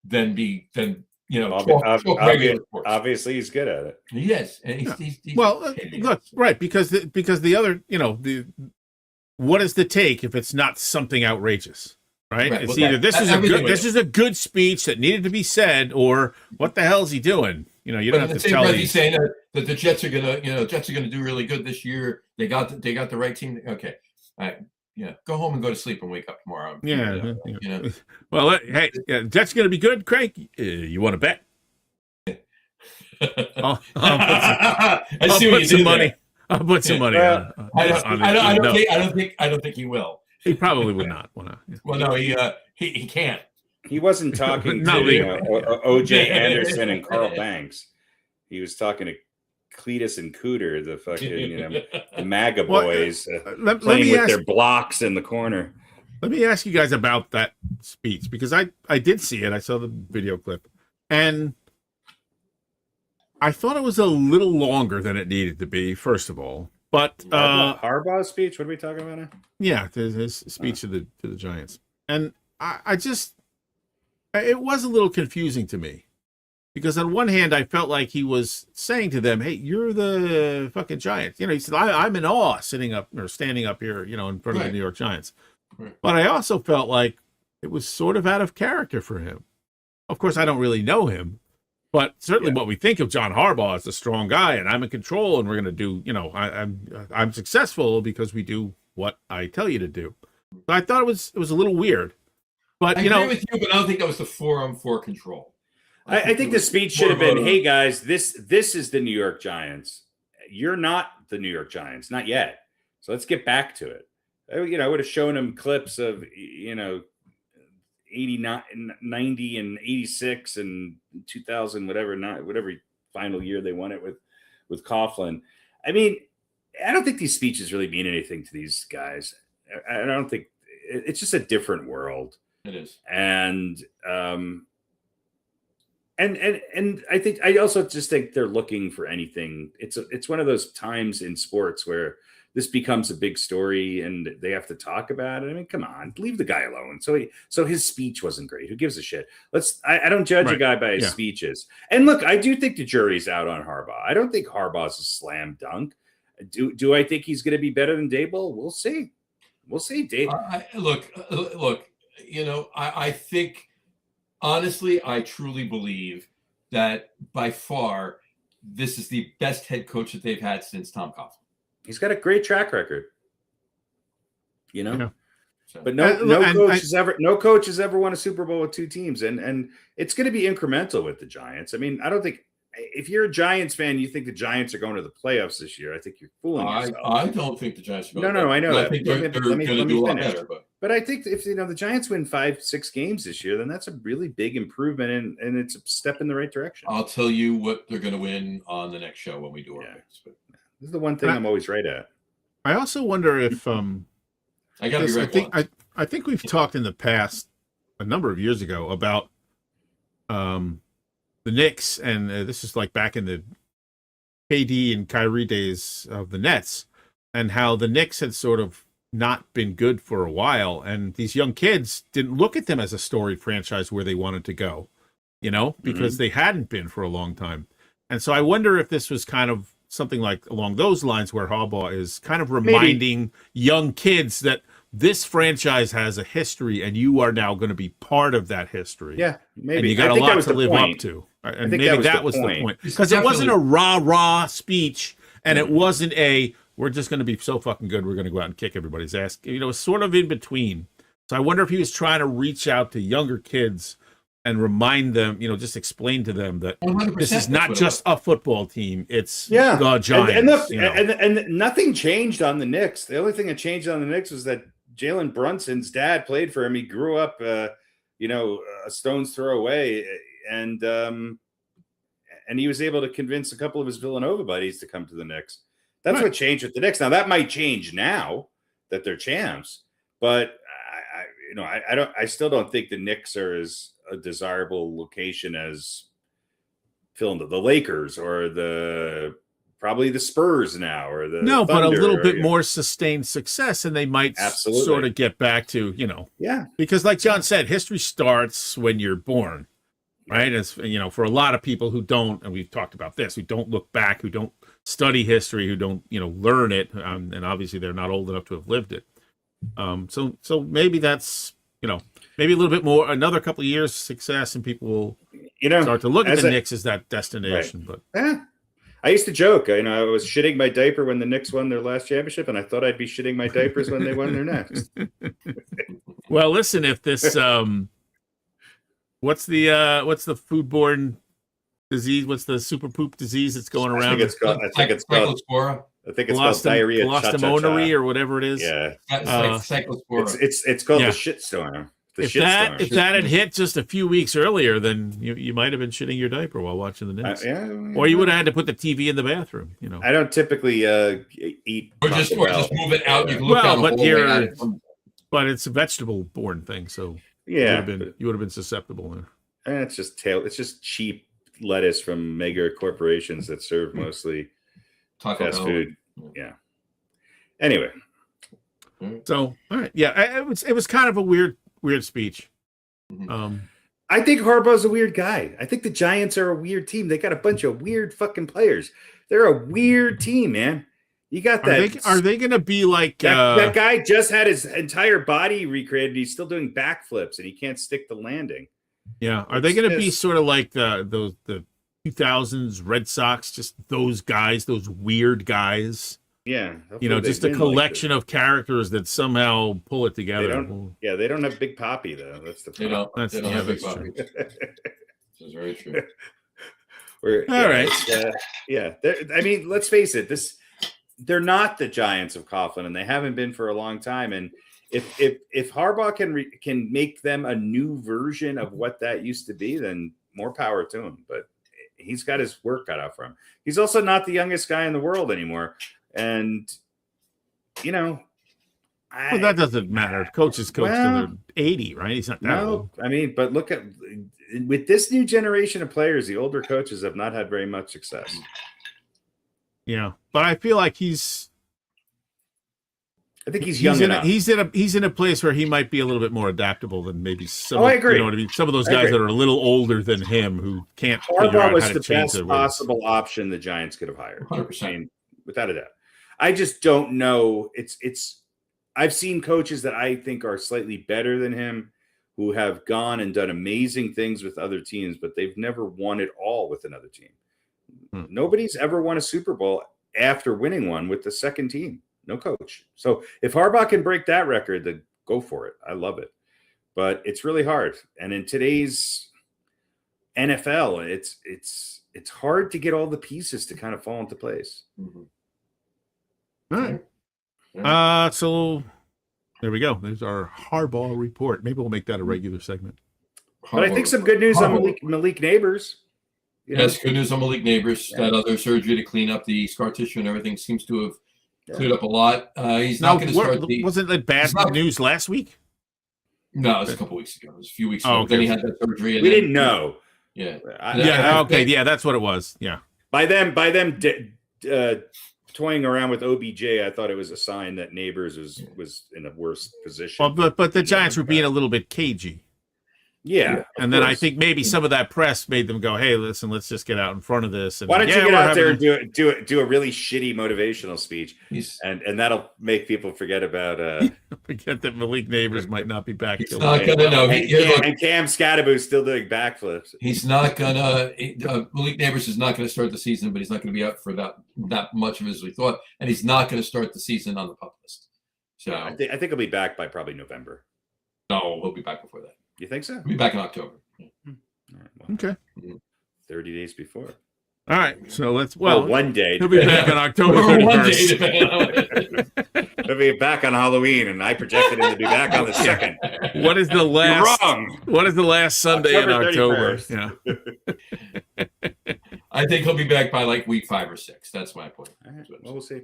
than talk regular sports. Obviously, he's good at it. He is, and he's well, look, right, because the other, what is the take if it's not something outrageous, right? It's either this is a good speech that needed to be said, or what the hell is he doing? You don't have to tell me. He's saying that the Jets are gonna do really good this year. They got the right team. Okay, all right. Go home and go to sleep and wake up tomorrow. Well, hey, Jets going to be good, Craig. You want to bet? I'll put some money. I'll put some money on. I don't think he will. He probably would not. Well, no, he can't. He wasn't talking to O.J. Anderson and Carl Banks. He was talking to Cletus and Cooter, the fucking the MAGA boys playing with their blocks in the corner. Let me ask you guys about that speech, because I did see it. I saw the video clip, and I thought it was a little longer than it needed to be. First of all, but Harbaugh's speech. What are we talking about now? Yeah, his speech to the Giants, and I just it was a little confusing to me. Because on one hand, I felt like he was saying to them, "Hey, you're the fucking Giants." He said, "I'm in awe standing up here, in front of the New York Giants." Right. But I also felt like it was sort of out of character for him. Of course, I don't really know him, but certainly what we think of John Harbaugh as a strong guy, and I'm in control, and we're going to do, I'm successful because we do what I tell you to do. So I thought it was a little weird. But I agree with you, but I don't think that was the forum for control. I think the speech should have been, "Hey guys, this is the New York Giants. You're not the New York Giants, not yet. So let's get back to it." I would have shown him clips of 89, 90, and 86 and 2000, whatever final year they won it with Coughlin. I mean, I don't think these speeches really mean anything to these guys. I don't think it's just a different world. It is, and I also just think they're looking for anything. It's one of those times in sports where this becomes a big story and they have to talk about it. I mean, come on, leave the guy alone. So his speech wasn't great. Who gives a shit? I don't judge a guy by his speeches. And look, I do think the jury's out on Harbaugh. I don't think Harbaugh's a slam dunk. Do I think he's going to be better than Daboll? We'll see. Dave. Look. I think. Honestly, I truly believe that by far, this is the best head coach that they've had since Tom Coughlin. He's got a great track record, but no coach has ever won a Super Bowl with two teams, and it's going to be incremental with the Giants. I mean, I don't think if you're a Giants fan, you think the Giants are going to the playoffs this year. I think you're fooling yourself. I don't think the Giants are going. No, I know that. I think they're going to do a lot better. But I think if the Giants win 5-6 games this year, then that's a really big improvement, and it's a step in the right direction. I'll tell you what they're going to win on the next show when we do our picks. But this is the one thing I'm always right at. I also wonder if I got to be right. I think we've talked in the past a number of years ago about the Knicks, and this is like back in the KD and Kyrie days of the Nets, and how the Knicks had sort of not been good for a while, and these young kids didn't look at them as a storied franchise where they wanted to go, because they hadn't been for a long time. And so I wonder if this was kind of something like along those lines, where Harbaugh is kind of reminding young kids that this franchise has a history, and you are now going to be part of that history. Yeah, maybe. And you got a lot to live up to. And maybe that was the point. Because it wasn't a rah-rah speech, and it wasn't we're just going to be so fucking good, we're going to go out and kick everybody's ass. It's sort of in between. So I wonder if he was trying to reach out to younger kids and remind them, just explain to them that this is not just a football team. It's the Giants. And nothing changed on the Knicks. The only thing that changed on the Knicks was that Jalen Brunson's dad played for him. He grew up, a stone's throw away, and he was able to convince a couple of his Villanova buddies to come to the Knicks. That's what changed with the Knicks. Now that might change now that they're champs, but I still don't think the Knicks are as a desirable location as the Lakers or probably the Spurs now or the Thunder, but a little bit more sustained success, and they might sort of get back to because like John said, history starts when you're born, right? As for a lot of people who don't, and we've talked about this, who don't look back, who don't study history, who don't learn it, and obviously they're not old enough to have lived it. So maybe that's maybe a little bit more, another couple of years of success, and people will start to look at the Knicks as that destination. Right. But I used to joke, I was shitting my diaper when the Knicks won their last championship, and I thought I'd be shitting my diapers when they won their next. Well, listen, if this what's the foodborne disease? What's the super poop disease that's going around? I think it's called diarrhea, Colostomonory or whatever it is. Yeah, Cyclospora. It's called the shitstorm. If that had hit just a few weeks earlier, then you might have been shitting your diaper while watching the Knicks, or you would have had to put the TV in the bathroom. I don't typically eat, or just move it out. You can look down the hole. But it's a vegetable-borne thing, so you would have been susceptible there. It's just cheap lettuce from mega corporations that serve mostly fast food. Yeah. Anyway, so all right, it was kind of a weird speech. I think Harbaugh's a weird guy. I think the Giants are a weird team. They got a bunch of weird fucking players. They're a weird team, man. You got that. Are they going to be like that guy just had his entire body recreated. He's still doing backflips and he can't stick the landing. Yeah. Are they going to be sort of like the 2000s Red Sox, just those guys, those weird guys? Yeah. Just a collection of characters that somehow pull it together. They don't have Big Papi, though. That's the problem. They don't have Big Papi. This is very true. All right. I mean, let's face it. They're not the Giants of Coughlin, and they haven't been for a long time. And if Harbaugh can make them a new version of what that used to be, then more power to him. But he's got his work cut out for him. He's also not the youngest guy in the world anymore. And, that doesn't matter. Coaches coach till they're 80, right? He's not that old. I mean, but look with this new generation of players, the older coaches have not had very much success. Yeah, but I feel like he's young enough. He's in a place where he might be a little bit more adaptable than maybe some. I agree. You know what I mean? Some of those guys that are a little older than him who can't figure out was how to the change best possible option the Giants could have hired. 100%, I mean, without a doubt. I just don't know. I've seen coaches that I think are slightly better than him who have gone and done amazing things with other teams, but they've never won it all with another team. Nobody's ever won a Super Bowl after winning one with the second team. No coach. So if Harbaugh can break that record, then go for it. I love it. But it's really hard. And in today's NFL, it's hard to get all the pieces to kind of fall into place. All right. So there we go. There's our Harbaugh report. Maybe we'll make that a regular segment. But I think some good news on Malik Neighbors. Yes, good news on Malik Neighbors. That other surgery to clean up the scar tissue and everything seems to have cleared up a lot. He's not going to start Wasn't it bad news last week? No, it was a couple weeks ago. It was a few weeks ago. Okay. Then he had that surgery. We didn't know. Yeah. Okay. Yeah, that's what it was. Yeah. By them toying around with OBJ, I thought it was a sign that Neighbors was in a worse position. Well, but the Giants were being a little bit cagey. Yeah. And then I think maybe some of that press made them go, hey, listen, let's just get out in front of this. And why don't you get out there and do a really shitty motivational speech? And that'll make people forget about forget that Malik Neighbors might not be back. He's not gonna know. And Cam Scadaboo's still doing backflips. He's not gonna Malik Neighbors is not gonna start the season, but he's not gonna be out for that much of it as we thought. And he's not gonna start the season on the pup list. So I think he'll be back by probably November. No, he'll be back before that. You think so? He'll be back in October. All right, okay. 30 days before. All right. So let's one day. He'll be back in October 31st. He'll be back on Halloween, and I projected him to be back on the 2nd. What is the last? You're wrong. What is the last Sunday in October? 31st. Yeah. I think he'll be back by like week 5 or 6. That's my point. All right, well, we'll see.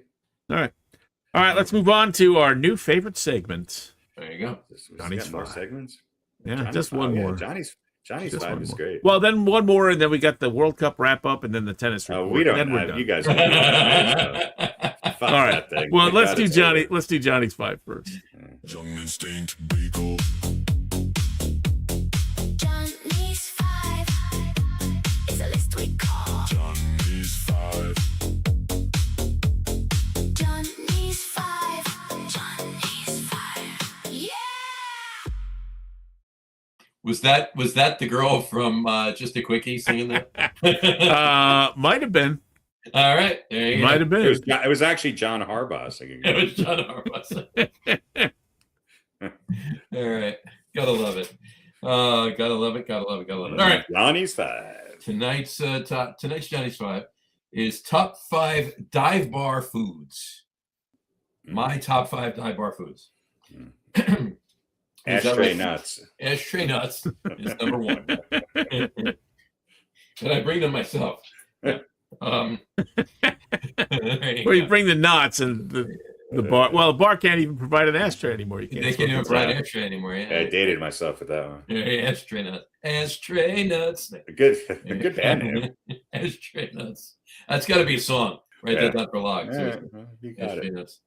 All right. All right. Let's move on to our new favorite segment. There you go. Johnny's more five. segments. Yeah, Johnny's just one five, yeah. more. Johnny's Just 5 one is more. great. Well, then one more, and then we got the World Cup wrap up, and then the tennis report. We don't then we're have done. you guys. Don't do that, so. Fuck All right. that thing. Well, Thank let's God do it's Johnny. over. Let's do Johnny's 5 first. Young instinct beagle. Johnny's 5 is a list we call Johnny's 5. Johnny's 5. Johnny's 5. Yeah! Was that the girl from Just a Quickie singing that? Might have been. All right, there you Might go. have been. It was actually John Harbaugh singing. It was John Harbaugh. All right, gotta love it. Gotta love it. All right, Johnny's 5. tonight's Johnny's 5 is top 5 dive bar foods. My top 5 dive bar foods. Is that Ashtray right? nuts. Ashtray nuts is number 1. Should I bring them myself? There you Where you go. bring the nuts and the bar. Well, the bar can't even provide an ashtray anymore. You can't. They smoke can't even inside. provide ashtray anymore. I dated myself with that one. Yeah, ashtray nuts. Ashtray nuts. A good band name. Ashtray nuts. That's got to be a song. Write that down for log. Yeah, Seriously. well, you got Ashtray it. nuts.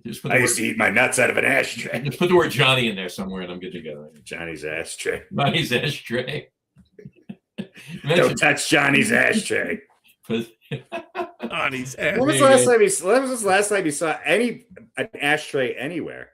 Just put I the used to word, eat my nuts out of an ashtray. just put the word Johnny in there somewhere, and I'm good to go. Johnny's ashtray. Johnny's ashtray. Imagine- Don't touch Johnny's ashtray. Johnny's When ashtray. was the last time you saw an ashtray anywhere?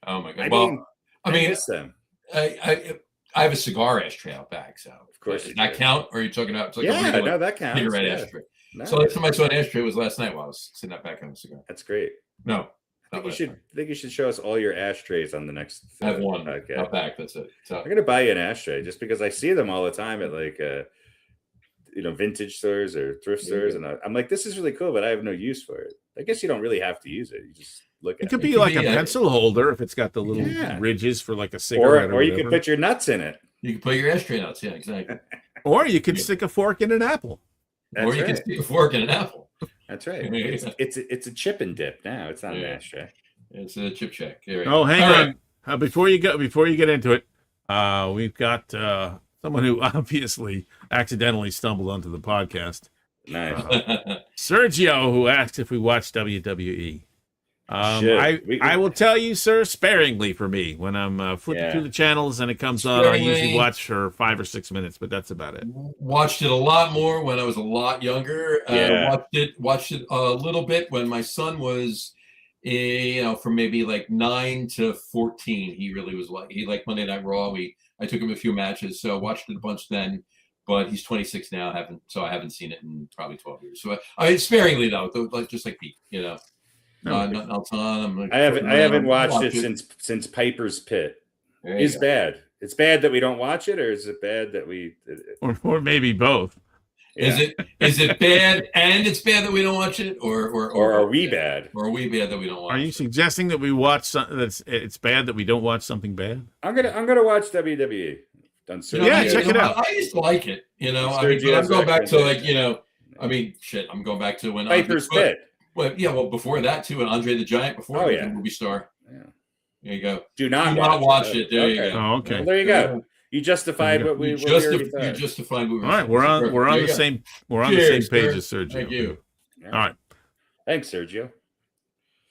Oh my god. I Well, mean, I mean, miss them. I have a cigar ashtray out back, so Of course does you that do. count? Or are you talking about? It's like a Yeah, regular no, that counts. cigarette yeah. ashtray. No, So last time I saw an ashtray was last night while I was sitting out back on a cigar. that's great. No, I not think last you should show us all your ashtrays on the next. I have one podcast. out back. That's it. So I'm gonna buy you an ashtray just because I see them all the time at like vintage stores or thrift stores, and I'm like, this is really cool, but I have no use for it. I guess you don't really have to use it. You just look It at could it. be could like be, a pencil holder if it's got the little Yeah. ridges for like a cigarette, Or you could whatever. put your nuts in it. you can put your ashtray nuts. Yeah, exactly. Or you could stick a fork in an apple. That's Or you can right. stick a fork in an apple. That's right. Yeah. It's a chip and dip now. It's not an Yeah. ashtray. It's a chip check. There we Oh, go. hang All on. right. Before you get into it, we've got someone who obviously accidentally stumbled onto the podcast. Nice. Sergio, who asked if we watched WWE. Should. I will tell you, sir, sparingly for me. When I'm flipping Yeah. through the channels and it comes on, I usually Sparingly. watch for 5 or 6 minutes, but that's about it. Watched it a lot more when I was a lot younger. Yeah. Watched it a little bit when my son was, from maybe like 9 to 14. He really was he liked Monday Night Raw. I took him a few matches, so watched it a bunch then. But he's 26 now. I haven't seen it in probably 12 years. So sparingly though, just like Pete, nothing else on. I'm like, I haven't watched watch it since Piper's Pit. There you It's go. bad. It's bad that we don't watch it, or is it bad that we? Or maybe both. Is it bad and it's bad that we don't watch it, or Or are we bad? Or are we bad that we don't watch Are you it? suggesting that we watch it's bad that we don't watch something bad? I'm gonna watch WWE. Done Yeah, check it out. I used to like it. Sergio's I'm going back to recommendation. I'm going back to when Piper's Pit. Well, before that too, and Andre the Giant before Oh, the yeah. movie star. Yeah. There you go. Do not Do not watch it. There you go. Oh, okay. Well, there you go. You justified what we You already thought. justified what we All right, we're on There you the go. same the Cheers, same page sir. as Sergio. Thank you. Yeah. All right. Thanks, Sergio.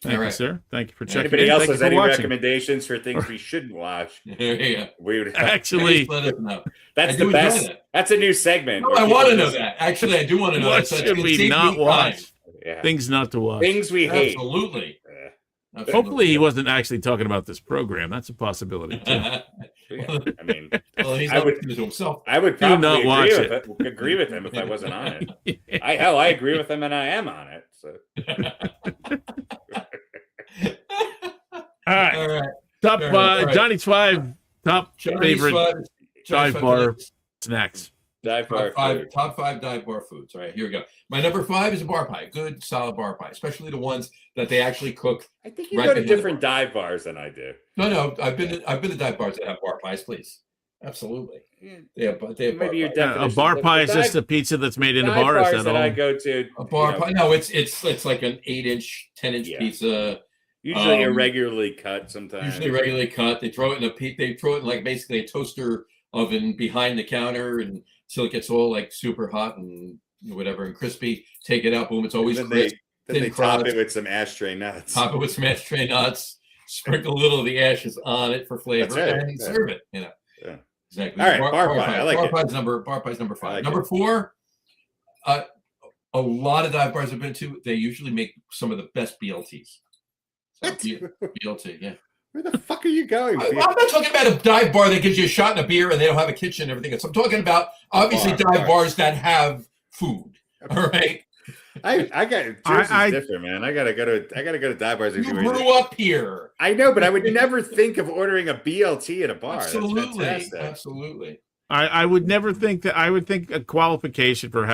Thank All you, right. sir. Thank you for checking Anybody in. else Thank has you for any watching. recommendations for things we shouldn't watch? There you go. We would. Actually, Please let us know. That's I the do enjoy best. that. That's a new segment. No, where I people want to know just- that. Actually, I do want to know what that. So should it's we saved not me watch? time. Yeah. Things not to watch. Things we hate. Absolutely. Yeah. Absolutely. Hopefully, he wasn't actually talking about this program. That's a possibility too. Yeah. I mean, Well, he's I not would- listening to himself. I would Do not probably watch agree with him if I wasn't on it. I agree with him, and I am on it. So All right. All right. Top All right. Johnny's 5 top Johnny's favorite five- Johnny's dive five bar minutes. snacks. Dive bar food. Top 5 dive bar foods. All right, here we go. My number 5 is a bar pie. Good, solid bar pie, especially the ones that they actually cook. I think you right go to behind the different bar. dive bars than I do. No, I've been to dive bars that have bar pies, please. Absolutely. They have bar Maybe your pies. A bar pie is just a pizza that's made in a dive bar. Is bars that that I all? go to. A bar pie. No, it's like an 8-inch, 10-inch Yeah. pizza. Usually irregularly cut sometimes. Usually regularly cut. They throw it in like basically a toaster oven behind the counter and until it gets all like super hot and whatever and crispy. Take it out, boom, it's always Then crisp. they thin top crust. it with some ashtray nuts. Top it with some ashtray nuts, sprinkle a little of the ashes on it for flavor, That's right, and yeah. serve it. You know, Yeah. exactly. All right, bar pie. I like it. Bar pie's number 5. I like Number it. 4. A lot of dive bars I've been to, they usually make some of the best BLTs. So, What? BLT, yeah. Where the fuck are you going? I'm not talking about a dive bar that gives you a shot and a beer and they don't have a kitchen and everything else. I'm talking about obviously dive bars that have food. All right. I got Jersey's different, man. I gotta go to dive bars. You grew up here. I know, but I would never think of ordering a BLT at a bar. Absolutely. That's fantastic. Absolutely. I would never think that. I would think a qualification for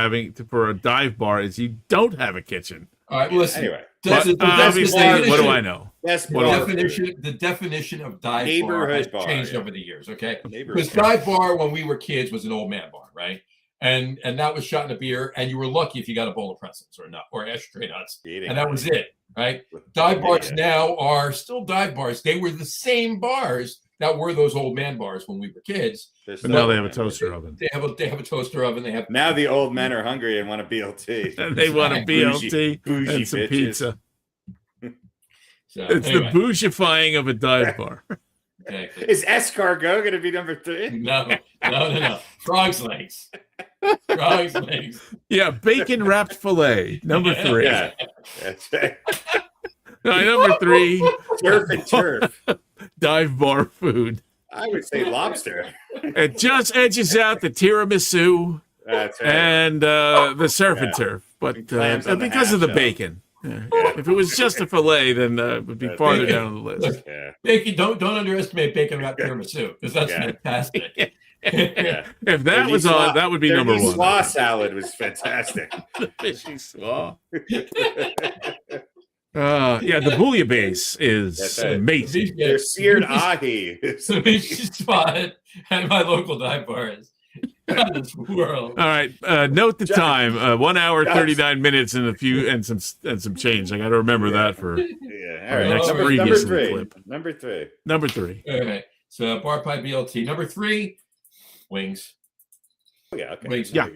a dive bar is you don't have a kitchen. All right, listen. Anyway, Obviously, what do I know? That's The definition of dive bar has changed over the years, okay? Because dive bar when we were kids was an old man bar, right? And that was shot in a beer, and you were lucky if you got a bowl of pretzels or ashtray nuts, and that was it, right? Dive bars now are still dive bars. They were the same bars that were those old man bars when we were kids. But now they have a toaster oven. They have a toaster oven. They have now the old men are hungry and want a BLT. And they want a BLT bougie and some bitches. pizza. So, It's anyway. the bougifying of a dive bar. Exactly. Is escargot going to be number 3? No. Frog's legs. Frog's legs. Yeah, bacon wrapped fillet, number 3. Yeah, that's right. Number 3, Surf and turf. dive bar food. I would say lobster. It just edges out the tiramisu That's right. and the surf and turf, but And clams on the because of the half shell. bacon. Yeah. If it was just a fillet, then it would be farther down on the list. Yeah. Bacon, don't underestimate bacon wrapped tiramisu because that's Yeah. fantastic. Yeah. If that was on, that would be number 1. Slaw salad was fantastic. The fishy slaw. Yeah, the bouillabaisse is That's right. amazing. Their seared ahi. The biggest spot at my local dive bars in this world. All right, note the time: 1 hour, 39 minutes, and some change. I got to remember that for Yeah. All right. next Number previous 3. clip. Number 3. Number 3. All right. So bar pie BLT. Number 3, wings. Oh, yeah. Okay. Wings. Yeah.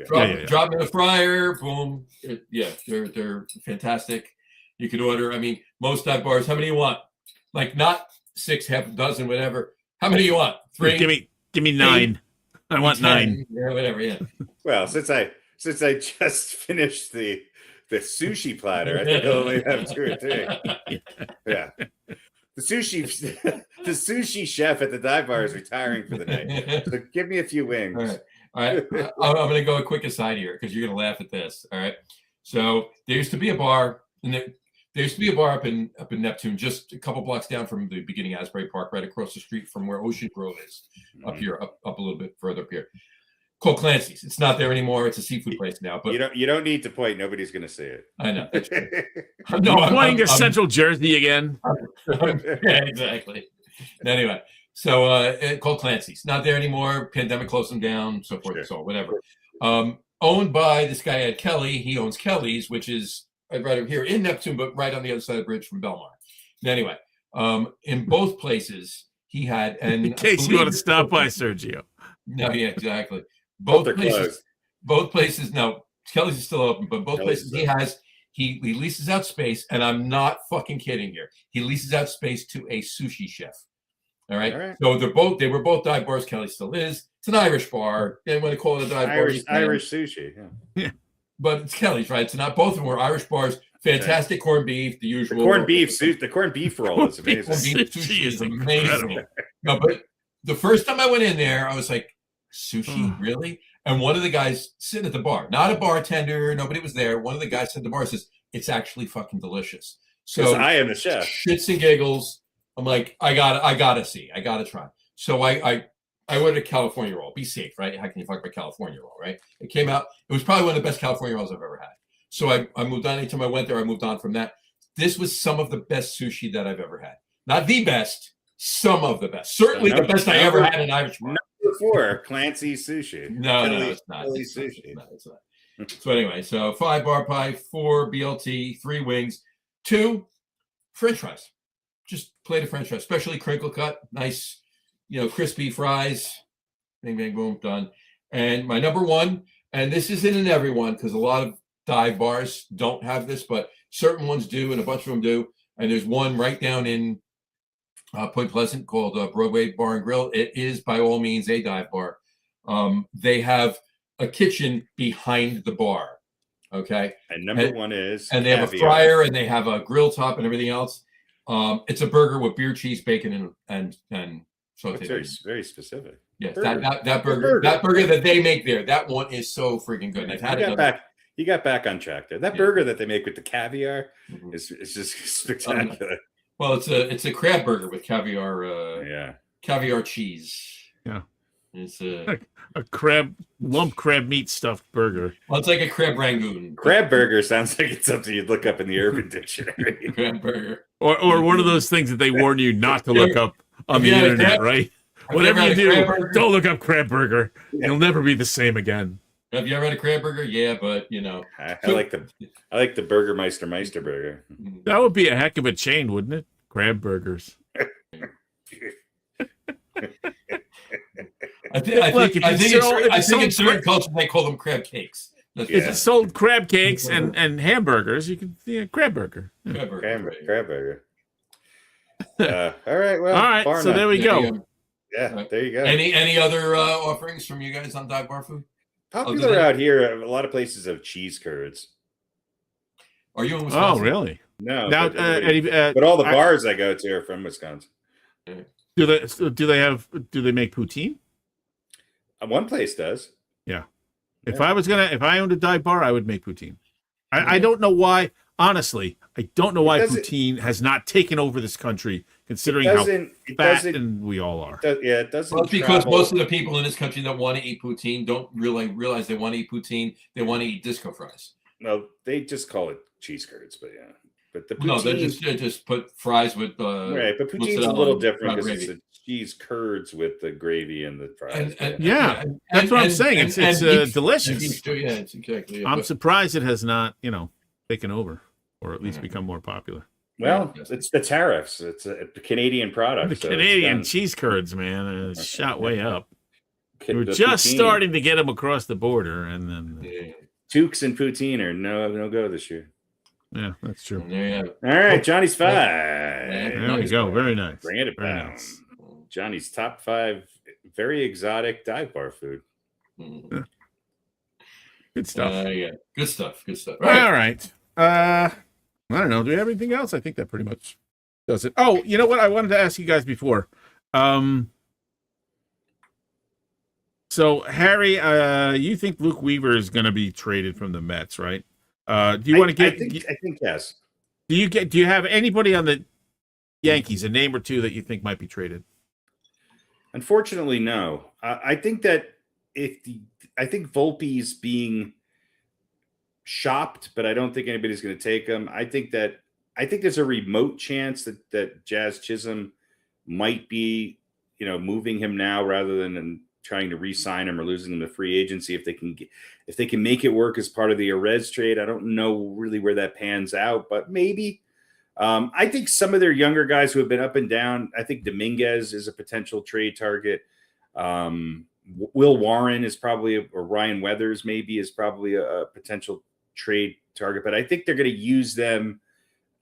Drop in the fryer. Boom. They're fantastic. You could order. I mean, most dive bars. How many you want? Like not 6, half a dozen, whatever. How many you want? 3. Give me 9. I want 9. Yeah, whatever. Yeah. Well, since I just finished the sushi platter, I think I'll only have 2 or 3. Yeah. The sushi chef at the dive bar is retiring for the night. So give me a few wings. All right. I'm going to go a quick aside here because you're going to laugh at this. All right. So there used to be a bar, and there used to be a bar up in Neptune, just a couple blocks down from the beginning Asbury Park, right across the street from where Ocean Grove is, up here, up a little bit further up here. Called Clancy's. It's not there anymore. It's a seafood place now. But you don't need to point. Nobody's going to see it. I know. That's true. No, I'm playing to Central Jersey again. Yeah, exactly. Anyway, so called Clancy's. Not there anymore. Pandemic closed them down, so forth and so on, whatever. Owned by this guy, Ed Kelly. He owns Kelly's, which is right over here in Neptune, but right on the other side of the bridge from Belmar. Anyway, in both places, he had... and In case you want to stop by, Sergio. No, yeah, exactly. Both are closed. Both places, no, Kelly's is still open, but both Kelly's places he leases out space, and I'm not fucking kidding here. He leases out space to a sushi chef. All right. So they were both dive bars. Kelly still is. It's an Irish bar. They want to call it a dive bar. Irish sushi. Yeah. But it's Kelly's, right? So not both of them were Irish bars. Fantastic corned beef, the usual. The corned beef roll is amazing. Corned beef sushi is amazing. incredible. No, but the first time I went in there, I was like, sushi, really? And one of the guys sitting at the bar, not a bartender, nobody was there. One of the guys at the bar says, "It's actually fucking delicious." So I am the chef. Shits and giggles. I'm like, I gotta see, I gotta try. So I I ordered a California roll. Be safe, right? How can you fuck up a California roll, right? It came out. It was probably one of the best California rolls I've ever had. So I moved on. Anytime I went there, I moved on from that. This was some of the best sushi that I've ever had. Not the best, some of the best. Certainly the best I ever had in Irish bar. Number 4, Clancy Sushi. No, it's not. It's not. So anyway, so 5 bar pie, 4 BLT, 3 wings, 2 French fries. Just plate of French fries, especially crinkle cut, nice, crispy fries. Bing, bang, boom, done. And my number 1, and this isn't in everyone because a lot of dive bars don't have this, but certain ones do, and a bunch of them do. And there's one right down in Point Pleasant called Broadway Bar and Grill. It is by all means a dive bar. They have a kitchen behind the bar. Okay. And number 1 is, and they have a fryer and they have a grill top and everything else. It's a burger with beer, cheese, bacon, and sauteed. Very, very specific. Yes, that burger that they make there, that one is so freaking good. And I've had it. You got back on track there. That burger that they make with the caviar is just spectacular. Well, it's a crab burger with caviar. Caviar cheese. Yeah. It's a lump crab meat stuffed burger. Well, it's like a crab rangoon. Crab burger sounds like it's something you'd look up in the Urban Dictionary. Crab burger. Or one of those things that they warn you not to look up on the internet, right? Whatever you do, don't look up crab burger. You'll never be the same again. Have you ever had a crab burger? Yeah, but I like the Burgermeister burger. That would be a heck of a chain, wouldn't it? Crab burgers. I think in certain cultures they call them crab cakes. If it sold crab cakes and hamburgers, you could crab burger. Crab burger. All right. Well, all right. So there we go. Yeah, there you go. Any other offerings from you guys on dive bar food? Popular out here, a lot of places have cheese curds. Are you in Wisconsin? Oh, really? No. Now, but all the bars I go to are from Wisconsin. Do they make poutine? One place does. Yeah. If I owned a dive bar, I would make poutine. I don't know why. Honestly, I don't know why poutine has not taken over this country, considering how fat and we all are. It doesn't. Well, it's because most of the people in this country that want to eat poutine don't really realize they want to eat poutine. They want to eat disco fries. No, they just call it cheese curds, but yeah. But the poutine, no, they just put fries with right. But poutine's a little different because it's a cheese curds with the gravy and the fries. That's what I'm saying. It's delicious. Yeah, it's exactly. I'm surprised it has not, taken over or at least become more popular. Well, it's the tariffs. It's a Canadian product. The Canadian cheese curds, man, it's shot way up. We're just starting to get them across the border, and then Tukes and poutine are no go this year. Yeah, that's true. All right, Johnny's 5. There we go. Very nice. Bring it down. Nice. Johnny's top 5 very exotic dive bar food. Good stuff. Good stuff. Good stuff. All right. I don't know. Do we have anything else? I think that pretty much does it. Oh, you know what? I wanted to ask you guys before. So Harry, you think Luke Weaver is going to be traded from the Mets, right? Do you want to get? I think yes. Do you have anybody on the Yankees, a name or two that you think might be traded? Unfortunately, no. I think that I think Volpe's being shopped, but I don't think anybody's going to take him. I think there's a remote chance that Jazz Chisholm might be, moving him now rather than trying to re-sign him or losing him to free agency. If they can make it work as part of the Arez trade, I don't know really where that pans out, but maybe. I think some of their younger guys who have been up and down. I think Dominguez is a potential trade target. Will Warren is probably, or Ryan Weathers maybe is probably a potential trade target, but I think they're going to use them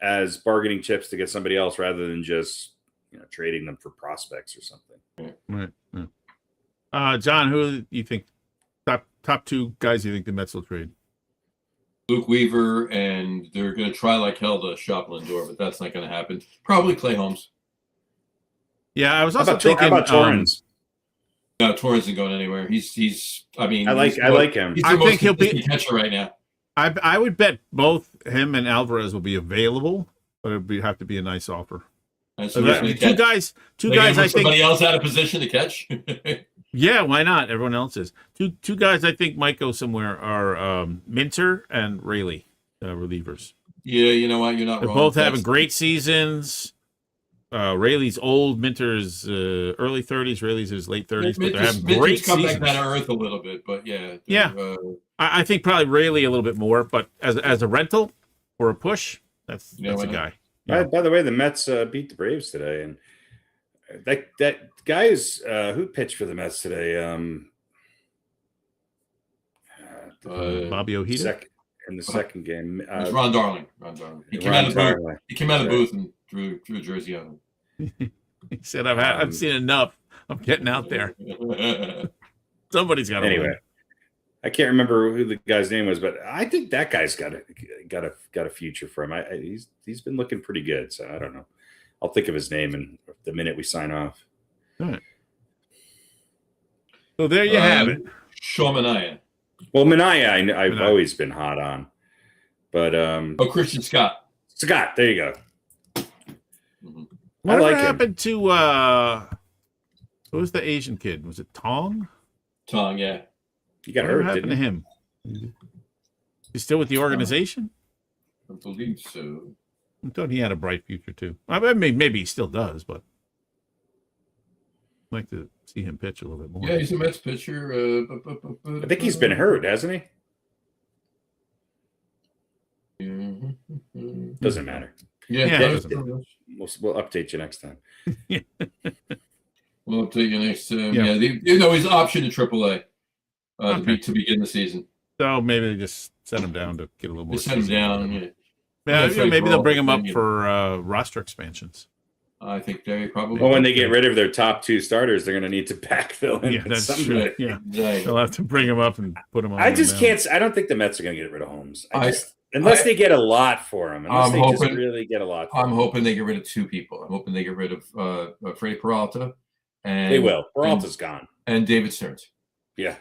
as bargaining chips to get somebody else rather than just trading them for prospects or something. Right. John, who do you think top 2 guys you think the Mets will trade? Luke Weaver, and they're going to try like hell to shop Lindor, but that's not going to happen. Probably Clay Holmes. Yeah, I was also thinking. How about Torrens? No, Torrens isn't going anywhere. He's. I mean, I like him. I think he'll be catcher right now. I would bet both him and Alvarez will be available, but it would have to be a nice offer. Two guys. I think somebody else out of position to catch. Yeah, why not? Everyone else is. Two guys I think might go somewhere are Minter and Rayleigh, relievers. Yeah, you know what? You're not They're wrong. both having great seasons. Rayleigh's old, Minter's early 30s, Rayleigh's his late 30s, but they're having great come seasons. back down to earth a little bit, but yeah. Yeah. I think probably Rayleigh a little bit more, but as a rental or a push, that's Yeah, a why not? guy. By the way, the Mets beat the Braves today, and that guy is who pitched for the Mets today. Bobby Ojeda. In the second game, It's Ron Darling. He came out of the booth. He came out of the booth and threw a jersey on He said, I've seen enough. I'm getting out there. him. Somebody's got to Anyway, win. I can't remember who the guy's name was, but I think that guy's got a future for him. He's been looking pretty good, so I don't know. I'll think of his name in the minute we sign off. All right. So there you have it. Shaw Mania. Well, Minaya, I've Minaya. always been hot on, but Christian Scott. Scott, there you go. Whatever like him. happened to who was the Asian kid? Was it Tong? Tong, yeah. You got Whatever hurt, happened didn't to you? him? He's still with the organization? I believe so. I thought he had a bright future too. I mean, maybe he still does, but I'd like to see him pitch a little bit more. Yeah, he's a Mets pitcher. I think he's been hurt, hasn't he? Doesn't matter. Yeah, Yeah, yeah. it doesn't We'll update you next time. We'll update you next time. Yeah. Yeah, he's optioned to AAA Okay. to begin the season. So maybe they just send him down to get a little more. They sent him seasoning. down. Yeah. Yeah, Yeah, maybe they'll bring him up yeah. for roster expansions. I think they probably. Well, when they get rid of their top two starters, they're going to need to backfill him. Yeah, that's Something true. like- Yeah, Right. they'll have to bring him up and put him on. I the just mound. can't. I don't think the Mets are going to get rid of Holmes. Unless I- they get a lot for him. Unless I'm they just hoping- really get a lot. For I'm him. hoping they get rid of two people. I'm hoping they get rid of Freddie Peralta, and They will. Peralta's gone. and David Stearns. Yeah.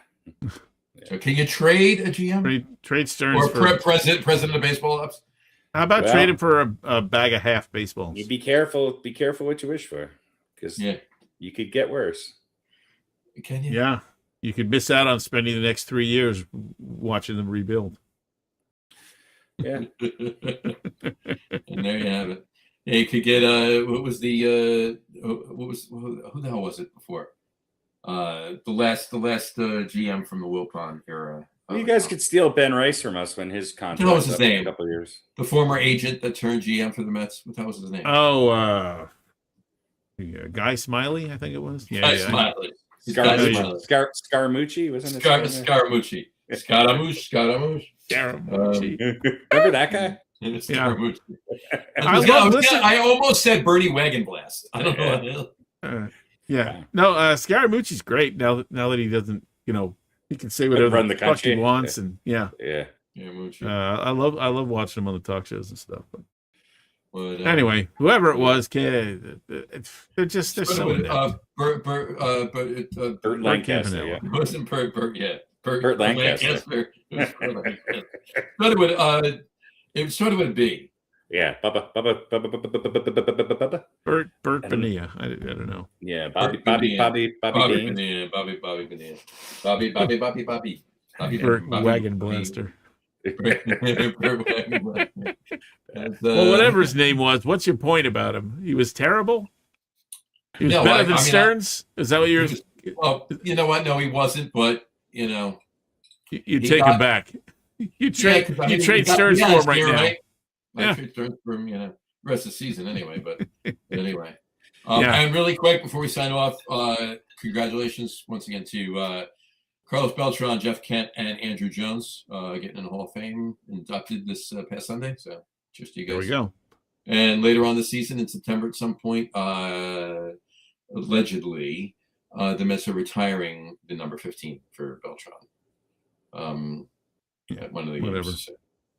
So can you trade a GM Trade Stearns or for. president of baseball ops? How about Well- trading for a bag of half baseballs? You be careful. Be careful what you wish for, because Yeah, you could get worse. can you? Yeah, you could miss out on spending the next 3 years watching them rebuild. Yeah. And there you have it. Yeah, you could get what was the who the hell was it before? The last GM from the Wilpon era. Well, you guys could steal Ben Rice from us when his contract What was his up in name? a couple of years. The former agent that turned GM for the Mets. What the hell was his name? Oh, Guy Smiley, I think it was. Yeah, Guy yeah. Smiley. Guy Smiley. Scaramucci wasn't it? Scaramucci. Scaramouche. Scaramucci. Remember that guy? Scaramucci. Listen. I almost said Bernie Wagon Blast. I don't know. Yeah. No, Scaramucci's great now that he doesn't, he can say whatever run the the fuck he country. wants, and yeah. Yeah. Scaramucci. I love watching him on the talk shows and stuff. But But, anyway, whoever it was, they're so inept. Bert Burt Lancaster. Campanella. Yeah. It wasn't Bert, yeah. Burt Lancaster. It was Burt Lancaster. It started with a B. Yeah. Bubba. Bert Bonilla. I don't know. Yeah. Bobby Bobby Bain. Bonilla. Bobby Bonilla. Bobby. Bert Wagon Blaster. Bert Wagon Blaster. Well, whatever his name was, what's your point about him? He was terrible? He was No, better I than mean, Stearns? Is that what you're... Well, you know what? No, he wasn't, but, You he take got- him back. You trade he Stearns got for his him right gear, now. right? Yeah. I trade Stearns for him, the rest of the season anyway, but anyway. Yeah. And really quick, before we sign off, congratulations once again to Carlos Beltran, Jeff Kent, and Andrew Jones getting in the Hall of Fame, inducted this past Sunday. So cheers to you guys. There we go. And later on this season, in September at some point, allegedly, the Mets are retiring the number 15 for Beltran. One of the Whatever. games. So,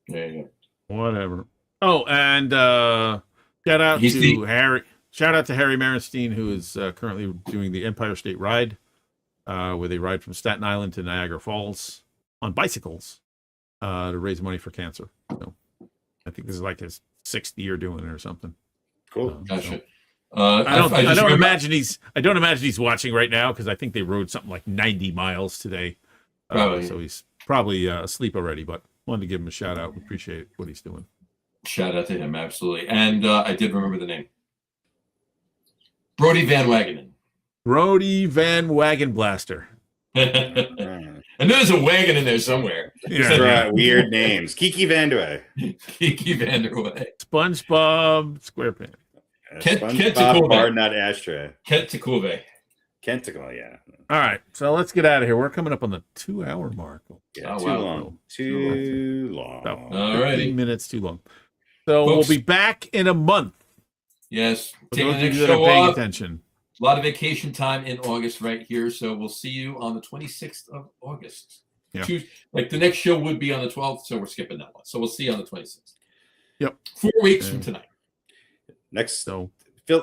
yeah. Whatever. Oh, and shout out He's to Harry Merenstein, who is currently doing the Empire State Ride, where they ride from Staten Island to Niagara Falls on bicycles to raise money for cancer. So I think this is like his 6th year doing it or something. Cool. Gotcha. I don't remember- imagine he's watching right now because I think they rode something like 90 miles today. Probably. So he's probably asleep already, but wanted to give him a shout out. We appreciate what he's doing. Shout out to him, absolutely. And I did remember the name. Brody Van Wagenen. Brody Van Wagon Blaster. I know there's a wagon in there somewhere. Yeah. Weird names. Kiki Vanderway. Kiki Vanderway. SpongeBob SquarePants. SpongeBob Barnut Ashtray. Kent Takove. Kentacle, yeah. All right, so let's get out of here. We're coming up on the 2-hour mark. Yeah, Oh, too wow. long. Too long. About All righty. 15 minutes too long. So Folks. we'll be back in a month. Yes. For Taking those the of next you that are show paying off. attention. A lot of vacation time in August right here. So we'll see you on the 26th of August. Yeah. Like the next show would be on the 12th, so we're skipping that one. So we'll see you on the 26th. Yep. 4 weeks from tonight. Next, So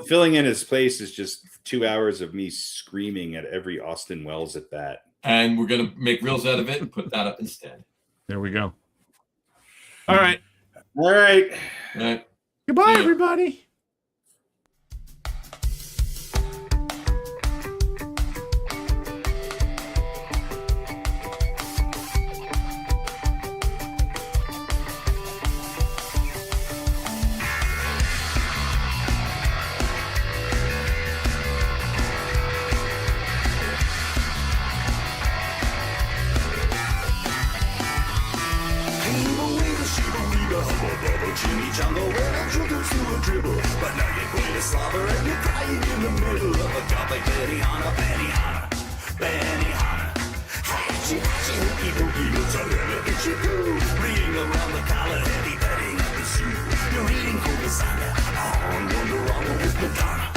filling in his place is just 2 hours of me screaming at every Austin Wells at bat. And we're going to make reels out of it and put that up instead. there we go. All right. All right. All right. Goodbye, Yeah. everybody. Jimmy Jungle when I'm shooting through a dribble. But now you're going to slobber and you're crying in the middle of a job like Benihana. Hachi, hachi, hooky, booky, it's a little itchy goo. Reading around the collar, heavy petting up the shoe. You're eating cool lasagna on Wonder Woman with Madonna.